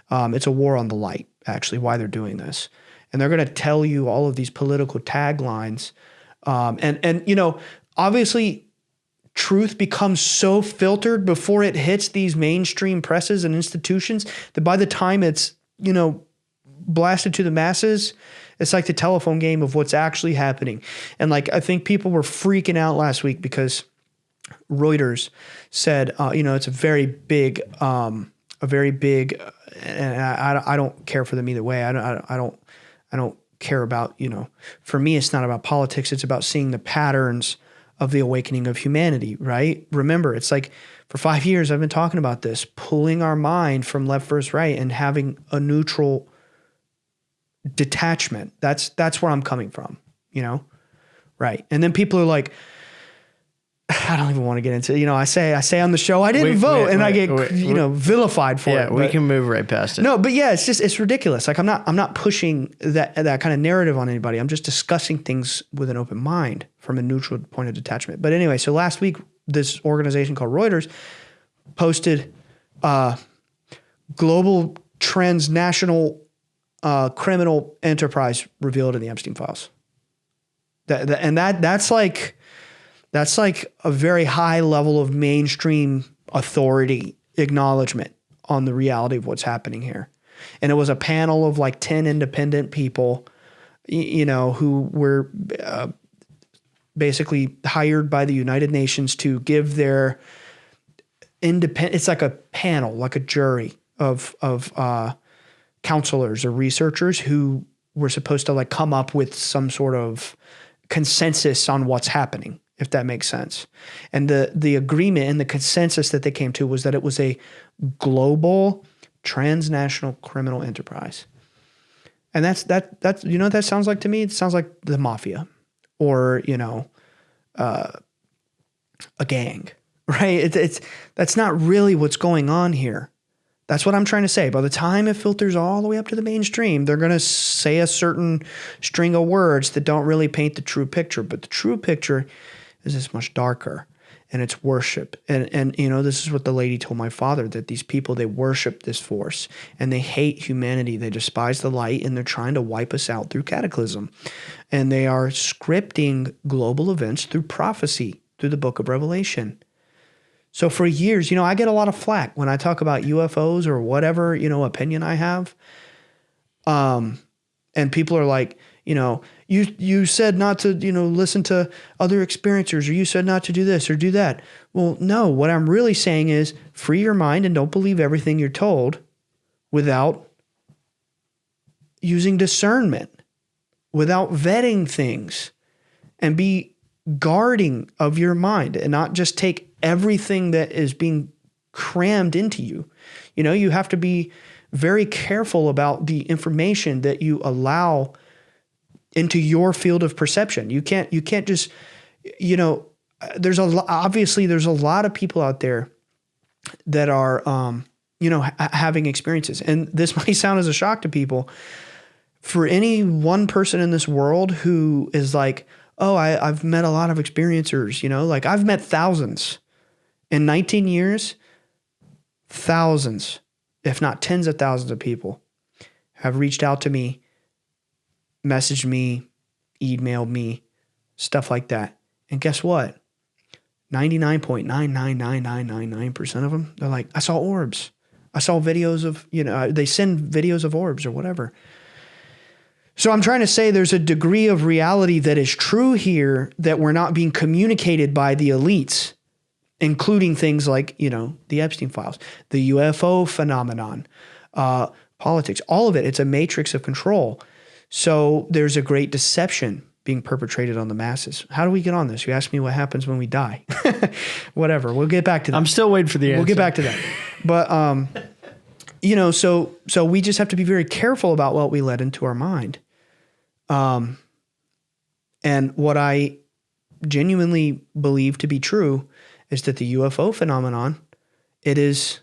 It's a war on the light, actually, why they're doing this. And they're going to tell you all of these political taglines. And obviously, truth becomes so filtered before it hits these mainstream presses and institutions that by the time it's, blasted to the masses, it's like the telephone game of what's actually happening. And like, I think people were freaking out last week because Reuters said, it's a very big, and I don't care for them either way. I don't care about, for me, it's not about politics. It's about seeing the patterns of the awakening of humanity, right? Remember, it's like for 5 years, I've been talking about this, pulling our mind from left versus right and having a neutral detachment. That's where I'm coming from, right? And then people are like, I don't even want to get into it. I say on the show, I didn't vote, and I get vilified for it. Yeah, we can move right past it. No, but yeah, it's ridiculous. Like I'm not pushing that kind of narrative on anybody. I'm just discussing things with an open mind from a neutral point of detachment. But anyway, so last week, this organization called Reuters posted global transnational criminal enterprise revealed in the Epstein files. That's like a very high level of mainstream authority acknowledgement on the reality of what's happening here. And it was a panel of like 10 independent people, who were basically hired by the United Nations to give their independent, it's like a panel, like a jury of counselors or researchers who were supposed to like come up with some sort of consensus on what's happening, if that makes sense. And the agreement and the consensus that they came to was that it was a global transnational criminal enterprise. And that's what that sounds like to me? It sounds like the mafia or, a gang, right? That's not really what's going on here. That's what I'm trying to say. By the time it filters all the way up to the mainstream, they're going to say a certain string of words that don't really paint the true picture. But the true picture is this much darker, and it's worship. And this is what the lady told my father, that these people, they worship this force and they hate humanity. They despise the light, and they're trying to wipe us out through cataclysm. And they are scripting global events through prophecy, through the book of Revelation. So for years, I get a lot of flack when I talk about UFOs or whatever, opinion I have. And people are like, you said not to, listen to other experiencers, or you said not to do this or do that. Well, no, what I'm really saying is free your mind and don't believe everything you're told without using discernment, without vetting things, and be guarding of your mind and not just take everything that is being crammed into you. You have to be very careful about the information that you allow into your field of perception. You can't just, there's a lot of people out there that are, having experiences. And this might sound as a shock to people. For any one person in this world who is like, oh, I've met a lot of experiencers, like I've met thousands. In 19 years, thousands, if not tens of thousands of people have reached out to me, messaged me, emailed me, stuff like that. And guess what? 99.99999% of them, they're like, I saw orbs. I saw videos of, they send videos of orbs or whatever. So I'm trying to say there's a degree of reality that is true here that we're not being communicated by the elites, including things like, the Epstein files, the UFO phenomenon, politics, all of it. It's a matrix of control. So there's a great deception being perpetrated on the masses. How do we get on this? You asked me what happens when we die. Whatever. We'll get back to that. I'm still waiting for the answer. We'll get back to that. But, so we just have to be very careful about what we let into our mind. And what I genuinely believe to be true is that the UFO phenomenon, it is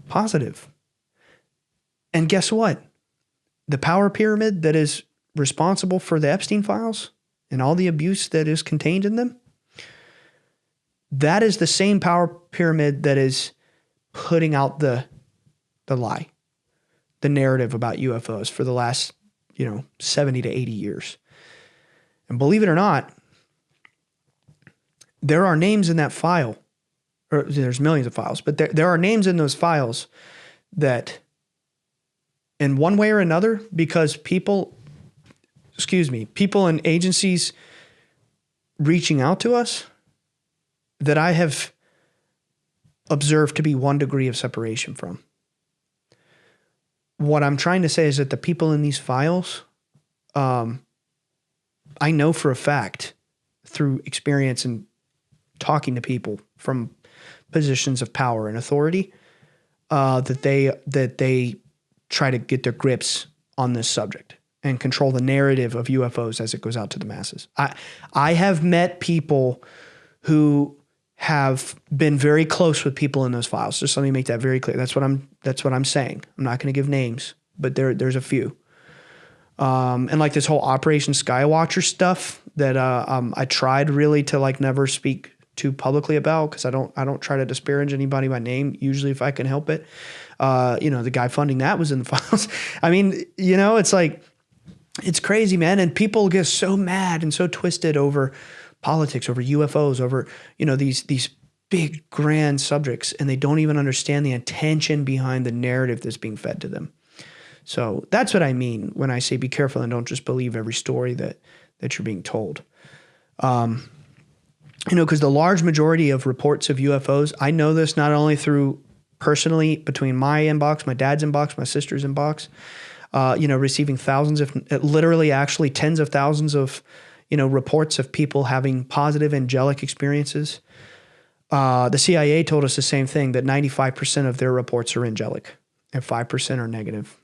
positive. And guess what? The power pyramid that is responsible for the Epstein files and all the abuse that is contained in them, that is the same power pyramid that is putting out the lie, the narrative about UFOs for the last, 70 to 80 years. And believe it or not, there are names in that file, or there's millions of files, but there are names in those files that in one way or another, because people and agencies reaching out to us, that I have observed to be 1 degree of separation from. What I'm trying to say is that the people in these files, I know for a fact through experience and talking to people from positions of power and authority, that they try to get their grips on this subject and control the narrative of UFOs as it goes out to the masses. I have met people who have been very close with people in those files. Just let me make that very clear. That's what I'm saying. I'm not going to give names, but there's a few. And like this whole Operation Skywatcher stuff that I tried really to like never speak too publicly about, because I don't try to disparage anybody by name usually if I can help it. The guy funding that was in the files. I mean, it's like, it's crazy, man. And people get so mad and so twisted over politics, over UFOs, over, these big grand subjects, and they don't even understand the intention behind the narrative that's being fed to them. So that's what I mean when I say be careful and don't just believe every story that you're being told. Because the large majority of reports of UFOs, I know this not only through personally between my inbox, my dad's inbox, my sister's inbox, receiving thousands, if literally actually tens of thousands of, reports of people having positive angelic experiences. The CIA told us the same thing, that 95% of their reports are angelic and 5% are negative.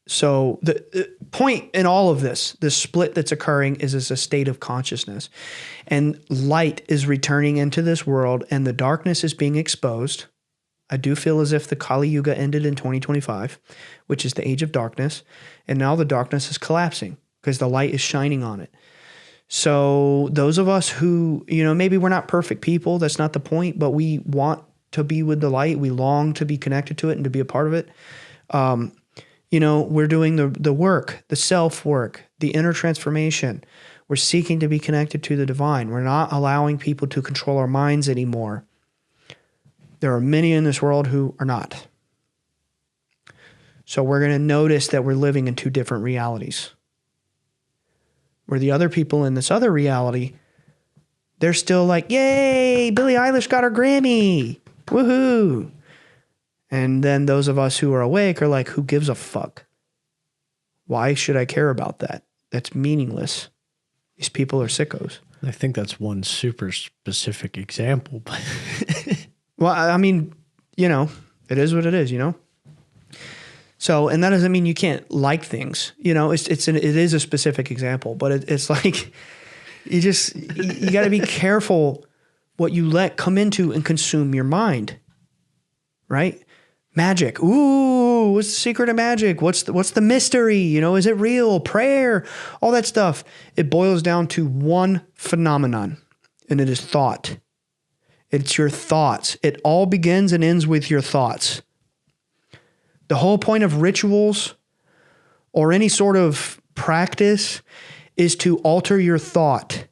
So the point in all of this split that's occurring is a state of consciousness, and light is returning into this world and the darkness is being exposed. I do feel as if the Kali Yuga ended in 2025, which is the age of darkness. And now the darkness is collapsing because the light is shining on it. So those of us who, maybe we're not perfect people, that's not the point, but we want to be with the light. We long to be connected to it and to be a part of it. We're doing the work, the self-work, the inner transformation. We're seeking to be connected to the divine. We're not allowing people to control our minds anymore. There are many in this world who are not. So we're going to notice that we're living in two different realities. Where the other people in this other reality, they're still like, yay, Billie Eilish got her Grammy. Woohoo. And then those of us who are awake are like, who gives a fuck? Why should I care about that? That's meaningless. These people are sickos. I think that's one super specific example. But well, I mean, it is what it is, So, and that doesn't mean you can't like things, it is a specific example, but it's like, you got to be careful what you let come into and consume your mind, right? Magic. Ooh, what's the secret of magic? What's the mystery? Is it real? Prayer, all that stuff. It boils down to one phenomenon, and it is thought. It's your thoughts. It all begins and ends with your thoughts. The whole point of rituals or any sort of practice is to alter your thought.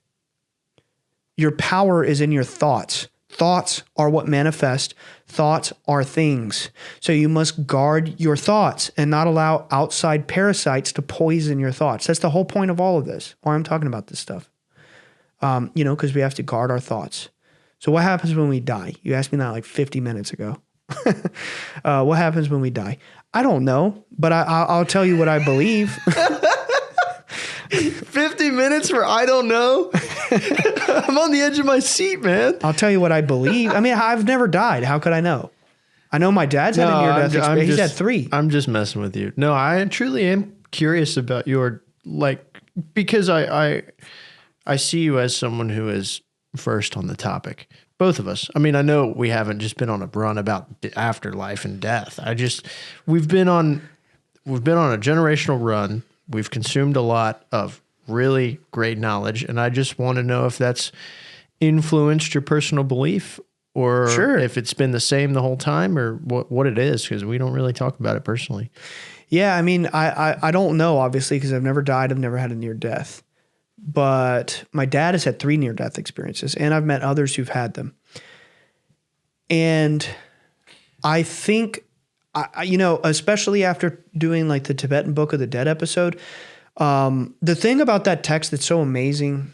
Your power is in your thoughts. Thoughts are what manifest. Thoughts are things. So you must guard your thoughts and not allow outside parasites to poison your thoughts. That's the whole point of all of this, why I'm talking about this stuff. Because we have to guard our thoughts. So what happens when we die? You asked me that like 50 minutes ago. What happens when we die? I don't know, but I'll tell you what I believe. 50 minutes for I don't know? I'm on the edge of my seat, man. I'll tell you what I believe. I mean, I've never died. How could I know? I know my dad's had a near-death experience. He's had 3. I'm just messing with you. No, I truly am curious about your, because I see you as someone who is versed on the topic. Both of us. I mean, I know we haven't just been on a run about the afterlife and death. We've been on a generational run. We've consumed a lot of really great knowledge, and I just want to know if that's influenced your personal belief, or Sure. if it's been the same the whole time, or what it is, because we don't really talk about it personally. Yeah, I mean, I don't know, obviously, because I've never died. I've never had a near death. But my dad has had 3 near-death experiences, and I've met others who've had them. And I think, especially after doing like the Tibetan Book of the Dead episode, the thing about that text that's so amazing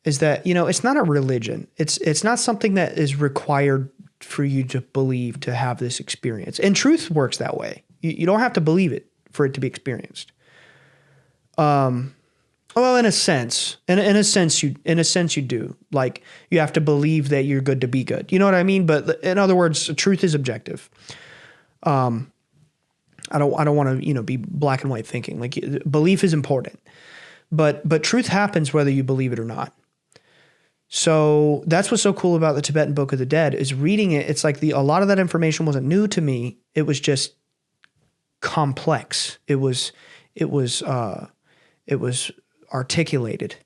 is that, it's not a religion. It's not something that is required for you to believe to have this experience. And truth works that way. You don't have to believe it for it to be experienced. Well, in a sense you do. Like, you have to believe that you're good to be good. You know what I mean? But in other words, truth is objective. I don't want to, be black and white thinking. Like, belief is important, but truth happens whether you believe it or not. So that's what's so cool about the Tibetan Book of the Dead is reading it. It's like a lot of that information wasn't new to me. It was just complex. It was articulated,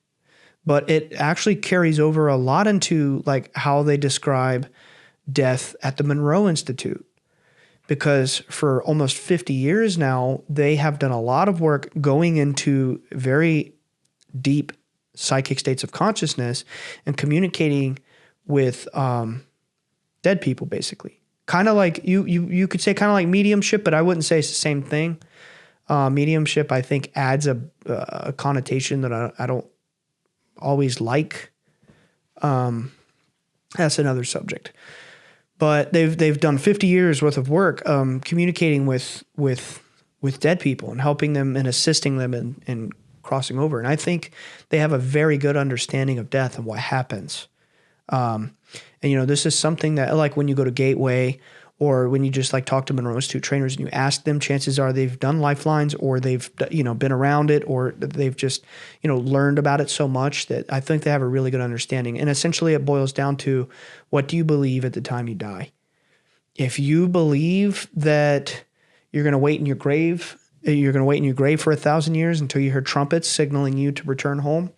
but it actually carries over a lot into like how they describe death at the Monroe Institute, because for almost 50 years now, they have done a lot of work going into very deep psychic states of consciousness and communicating with dead people, basically. Kind of like you could say kind of like mediumship, but I wouldn't say it's the same thing. Mediumship, I think, adds a connotation that I don't always like. That's another subject. But they've done 50 years worth of work communicating with dead people and helping them and assisting them in crossing over. And I think they have a very good understanding of death and what happens. And this is something that, like, when you go to Gateway, or when you just like talk to Monroe Institute trainers and you ask them, chances are they've done lifelines, or they've, been around it, or they've just, learned about it so much that I think they have a really good understanding. And essentially it boils down to, what do you believe at the time you die? If you believe that you're going to wait in your grave for 1,000 years until you hear trumpets signaling you to return home,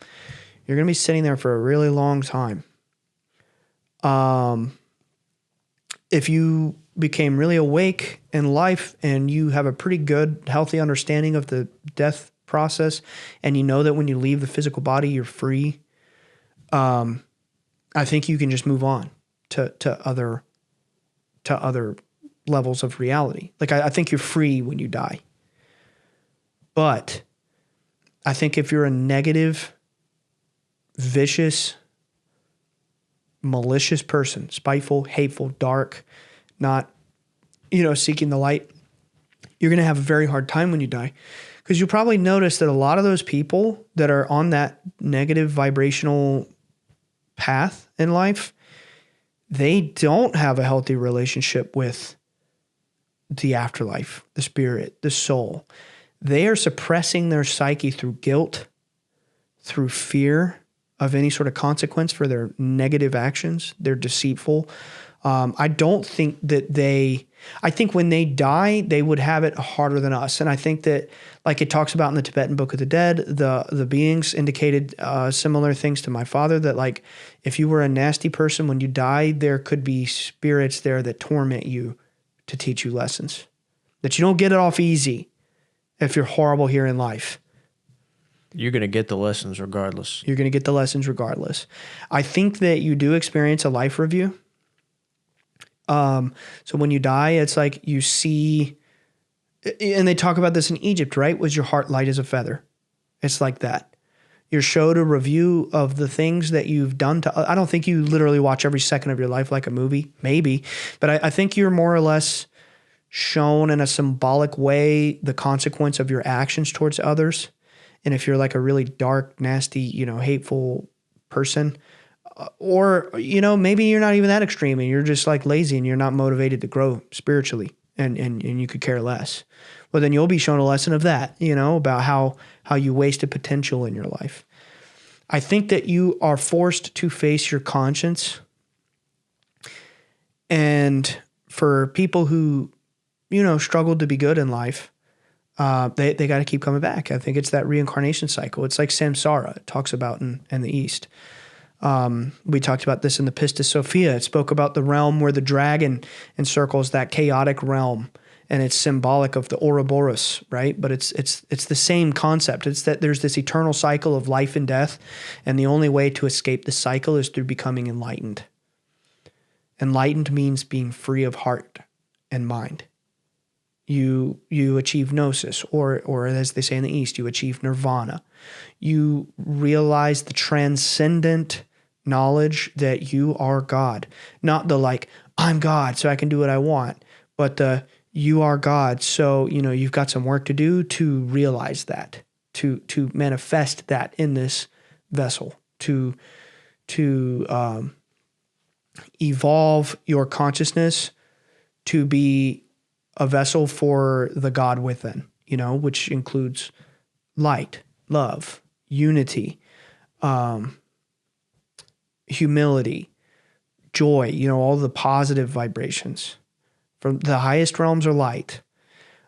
you're going to be sitting there for a really long time. If you became really awake in life and you have a pretty good, healthy understanding of the death process, and you know that when you leave the physical body, you're free, I think you can just move on to other levels of reality. Like, I think you're free when you die. But I think if you're a negative, vicious, malicious person, spiteful, hateful, dark, not, seeking the light, you're going to have a very hard time when you die, because you'll probably notice that a lot of those people that are on that negative vibrational path in life, they don't have a healthy relationship with the afterlife, the spirit, the soul. They are suppressing their psyche through guilt, through fear of any sort of consequence for their negative actions. They're deceitful. I don't think that I think when they die, they would have it harder than us. And I think that, like it talks about in the Tibetan Book of the Dead, the beings indicated similar things to my father, that like, if you were a nasty person, when you die, there could be spirits there that torment you to teach you lessons, that you don't get it off easy if you're horrible here in life. You're going to get the lessons regardless. You're going to get the lessons regardless. I think that you do experience a life review. So when you die, it's like you see, and they talk about this in Egypt, right? Was your heart light as a feather? It's like that. You're showed a review of the things that you've done I don't think you literally watch every second of your life like a movie, maybe, but I think you're more or less shown in a symbolic way the consequence of your actions towards others. And if you're like a really dark, nasty, hateful person, or, maybe you're not even that extreme and you're just like lazy and you're not motivated to grow spiritually and you could care less. Well, then you'll be shown a lesson of that, about how you wasted potential in your life. I think that you are forced to face your conscience And for people who, struggled to be good in life, they got to keep coming back. I think it's that reincarnation cycle. It's like samsara, it talks about in the East. We talked about this in the Pistis Sophia. It spoke about the realm where the dragon encircles that chaotic realm, and it's symbolic of the Ouroboros, right? But it's the same concept. It's that there's this eternal cycle of life and death, and the only way to escape the cycle is through becoming enlightened. Enlightened means being free of heart and mind. You achieve gnosis, or as they say in the East, you achieve nirvana. You realize the transcendent knowledge that you are God. Not the like, I'm God, so I can do what I want, but the you are God, so you've got some work to do to realize that, to manifest that in this vessel, to evolve your consciousness to be a vessel for the God within, which includes light, love, unity, humility, joy, all the positive vibrations. From the highest realms are light.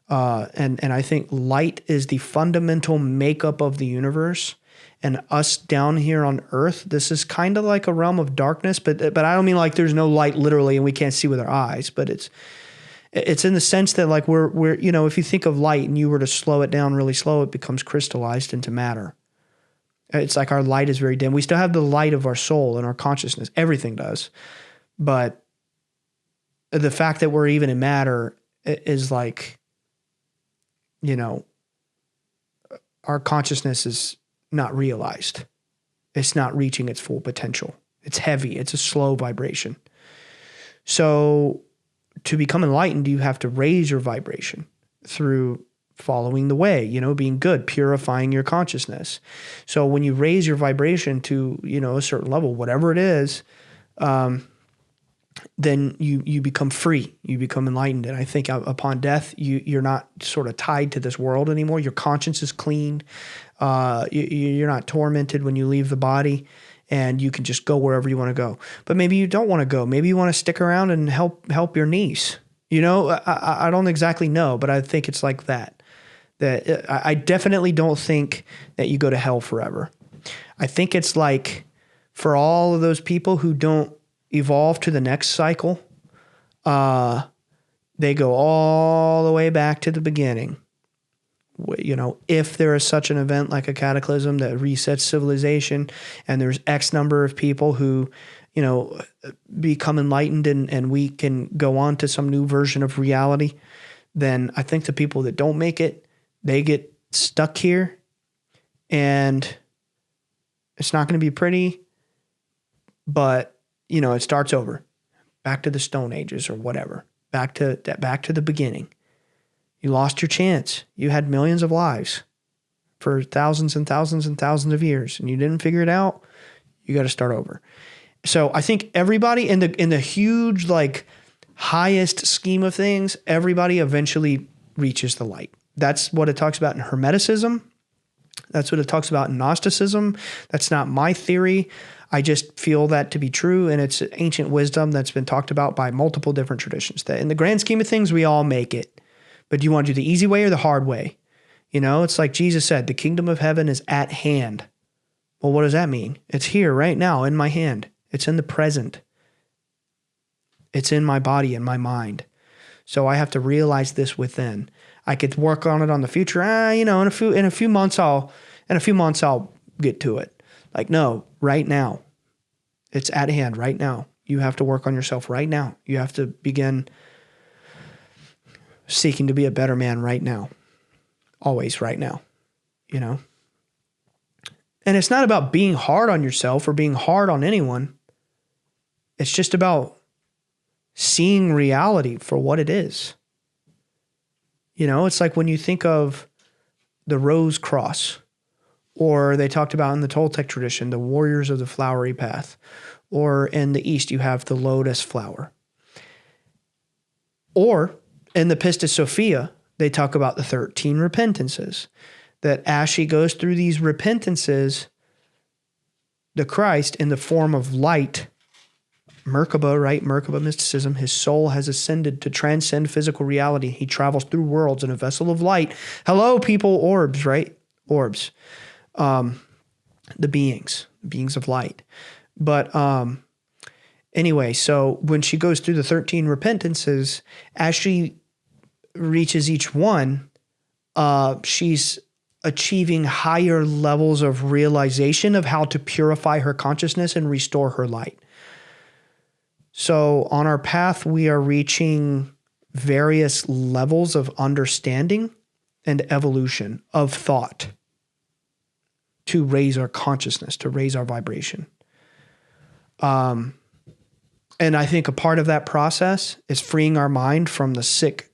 And I think light is the fundamental makeup of the universe. And us down here on Earth, this is kind of like a realm of darkness, but I don't mean like there's no light literally and we can't see with our eyes, but it's in the sense that like we're if you think of light and you were to slow it down really slow, it becomes crystallized into matter. It's like our light is very dim. We still have the light of our soul and our consciousness. Everything does. But the fact that we're even in matter is like, our consciousness is not realized. It's not reaching its full potential. It's heavy. It's a slow vibration. So to become enlightened, you have to raise your vibration through following the way, being good, purifying your consciousness. So when you raise your vibration to, a certain level, whatever it is, then you become free, you become enlightened. And I think upon death, you're not sort of tied to this world anymore. Your conscience is clean. You're not tormented when you leave the body, and you can just go wherever you want to go. But maybe you don't want to go. Maybe you want to stick around and help your niece. I don't exactly know, but I think it's like that. I definitely don't think that you go to hell forever. I think it's like for all of those people who don't evolve to the next cycle, they go all the way back to the beginning. If there is such an event like a cataclysm that resets civilization, and there's X number of people who, become enlightened and we can go on to some new version of reality, then I think the people that don't make it, they get stuck here, and it's not going to be pretty, but it starts over, back to the Stone Ages or whatever, back to the beginning. You lost your chance. You had millions of lives for thousands and thousands and thousands of years, and you didn't figure it out. You got to start over. So I think everybody in the huge, like, highest scheme of things, everybody eventually reaches the light. That's what it talks about in Hermeticism. That's what it talks about in Gnosticism. That's not my theory. I just feel that to be true, and it's ancient wisdom that's been talked about by multiple different traditions. That in the grand scheme of things, we all make it. But do you want to do the easy way or the hard way? It's like Jesus said, the kingdom of heaven is at hand. Well, what does that mean? It's here right now in my hand. It's in the present. It's in my body and my mind. So I have to realize this within. I could work on it on the future. In a few months I'll get to it. Like, no, right now. It's at hand right now. You have to work on yourself right now. You have to begin seeking to be a better man right now. Always right now. And it's not about being hard on yourself or being hard on anyone. It's just about seeing reality for what it is. It's like when you think of the Rose Cross, or they talked about in the Toltec tradition, the warriors of the flowery path, or in the East, you have the lotus flower. Or in the Pistis Sophia, they talk about the 13 repentances, that as she goes through these repentances, the Christ in the form of light Merkaba, right? Merkaba mysticism. His soul has ascended to transcend physical reality. He travels through worlds in a vessel of light. Hello, people, orbs, right? Orbs. The beings of light. But anyway, so when she goes through the 13 repentances, as she reaches each one, she's achieving higher levels of realization of how to purify her consciousness and restore her light. So on our path, we are reaching various levels of understanding and evolution of thought to raise our consciousness, to raise our vibration. And I think a part of that process is freeing our mind from the sick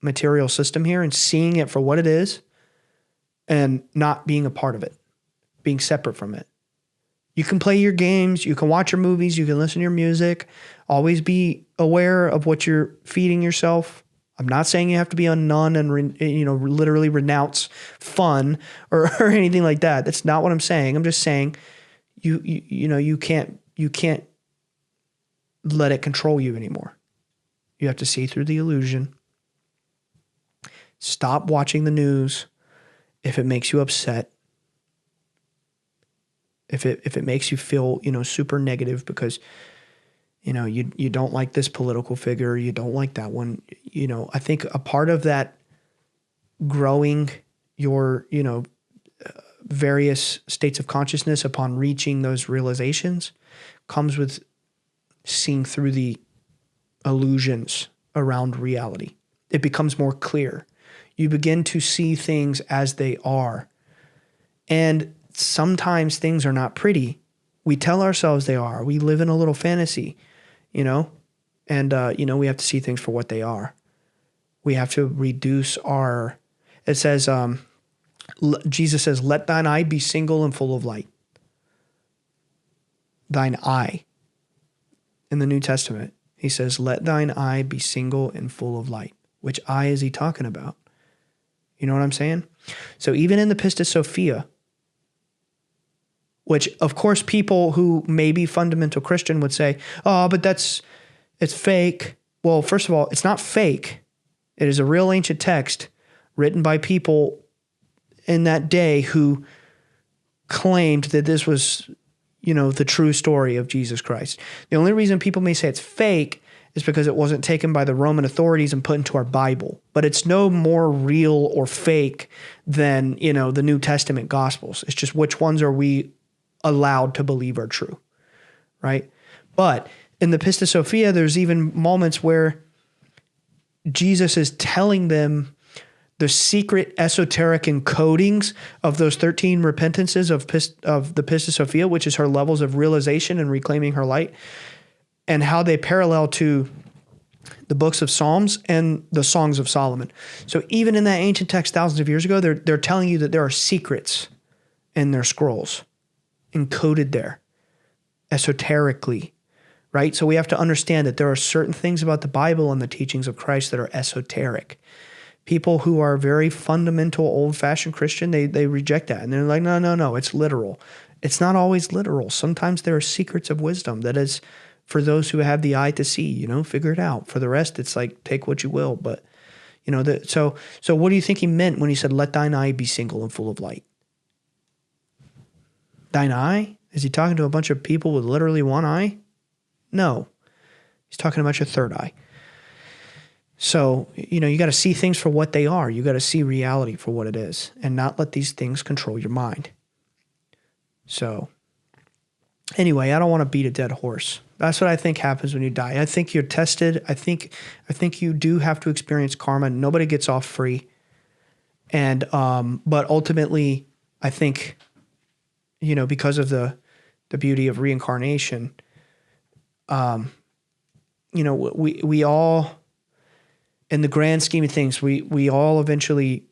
material system here and seeing it for what it is and not being a part of it, being separate from it. You can play your games, you can watch your movies, you can listen to your music, always be aware of what you're feeding yourself. I'm not saying you have to be a nun and literally renounce fun or anything like that. That's not what I'm saying. I'm just saying you can't let it control you anymore. You have to see through the illusion. Stop watching the news if it makes you upset. If it makes you feel, super negative because, you don't like this political figure, you don't like that one. I think a part of that growing your, various states of consciousness upon reaching those realizations comes with seeing through the illusions around reality. It becomes more clear. You begin to see things as they are. And sometimes things are not pretty. We tell ourselves they are. We live in a little fantasy, and, we have to see things for what they are. We have to reduce it says, Jesus says, let thine eye be single and full of light. Thine eye. In the New Testament, he says, let thine eye be single and full of light. Which eye is he talking about? You know what I'm saying? So even in the Pistis Sophia, which of course people who may be fundamental Christian would say, oh, but it's fake. Well, first of all, it's not fake. It is a real ancient text written by people in that day who claimed that this was, the true story of Jesus Christ. The only reason people may say it's fake is because it wasn't taken by the Roman authorities and put into our Bible. But it's no more real or fake than, the New Testament Gospels. It's just which ones are we allowed to believe are true, right? But in the Pistis Sophia, there's even moments where Jesus is telling them the secret esoteric encodings of those 13 repentances of the Pistis Sophia, which is her levels of realization and reclaiming her light, and how they parallel to the books of Psalms and the Songs of Solomon. So even in that ancient text thousands of years ago, they're telling you that there are secrets in their scrolls encoded there esoterically, right? So we have to understand that there are certain things about the Bible and the teachings of Christ that are esoteric. People who are very fundamental, old-fashioned Christian, they reject that. And they're like, no, it's literal. It's not always literal. Sometimes there are secrets of wisdom that is for those who have the eye to see, figure it out. For the rest, it's like, take what you will. But, so what do you think he meant when he said, let thine eye be single and full of light? Thine eye? Is he talking to a bunch of people with literally one eye? No. He's talking about your third eye. So, you got to see things for what they are. You got to see reality for what it is and not let these things control your mind. So, anyway, I don't want to beat a dead horse. That's what I think happens when you die. I think you're tested. I think you do have to experience karma. Nobody gets off free. And, but ultimately, I think, because of the beauty of reincarnation, we all, in the grand scheme of things, we all eventually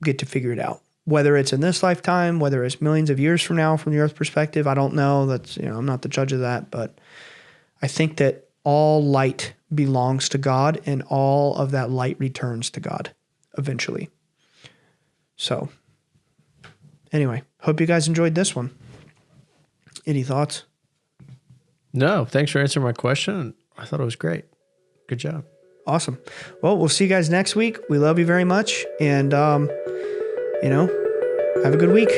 get to figure it out. Whether it's in this lifetime, whether it's millions of years from now from the Earth perspective, I don't know. That's, I'm not the judge of that, but I think that all light belongs to God and all of that light returns to God eventually. So anyway, hope you guys enjoyed this one. Any thoughts? No, thanks for answering my question. I thought it was great. Good job. Awesome. Well, we'll see you guys next week. We love you very much. And, have a good week.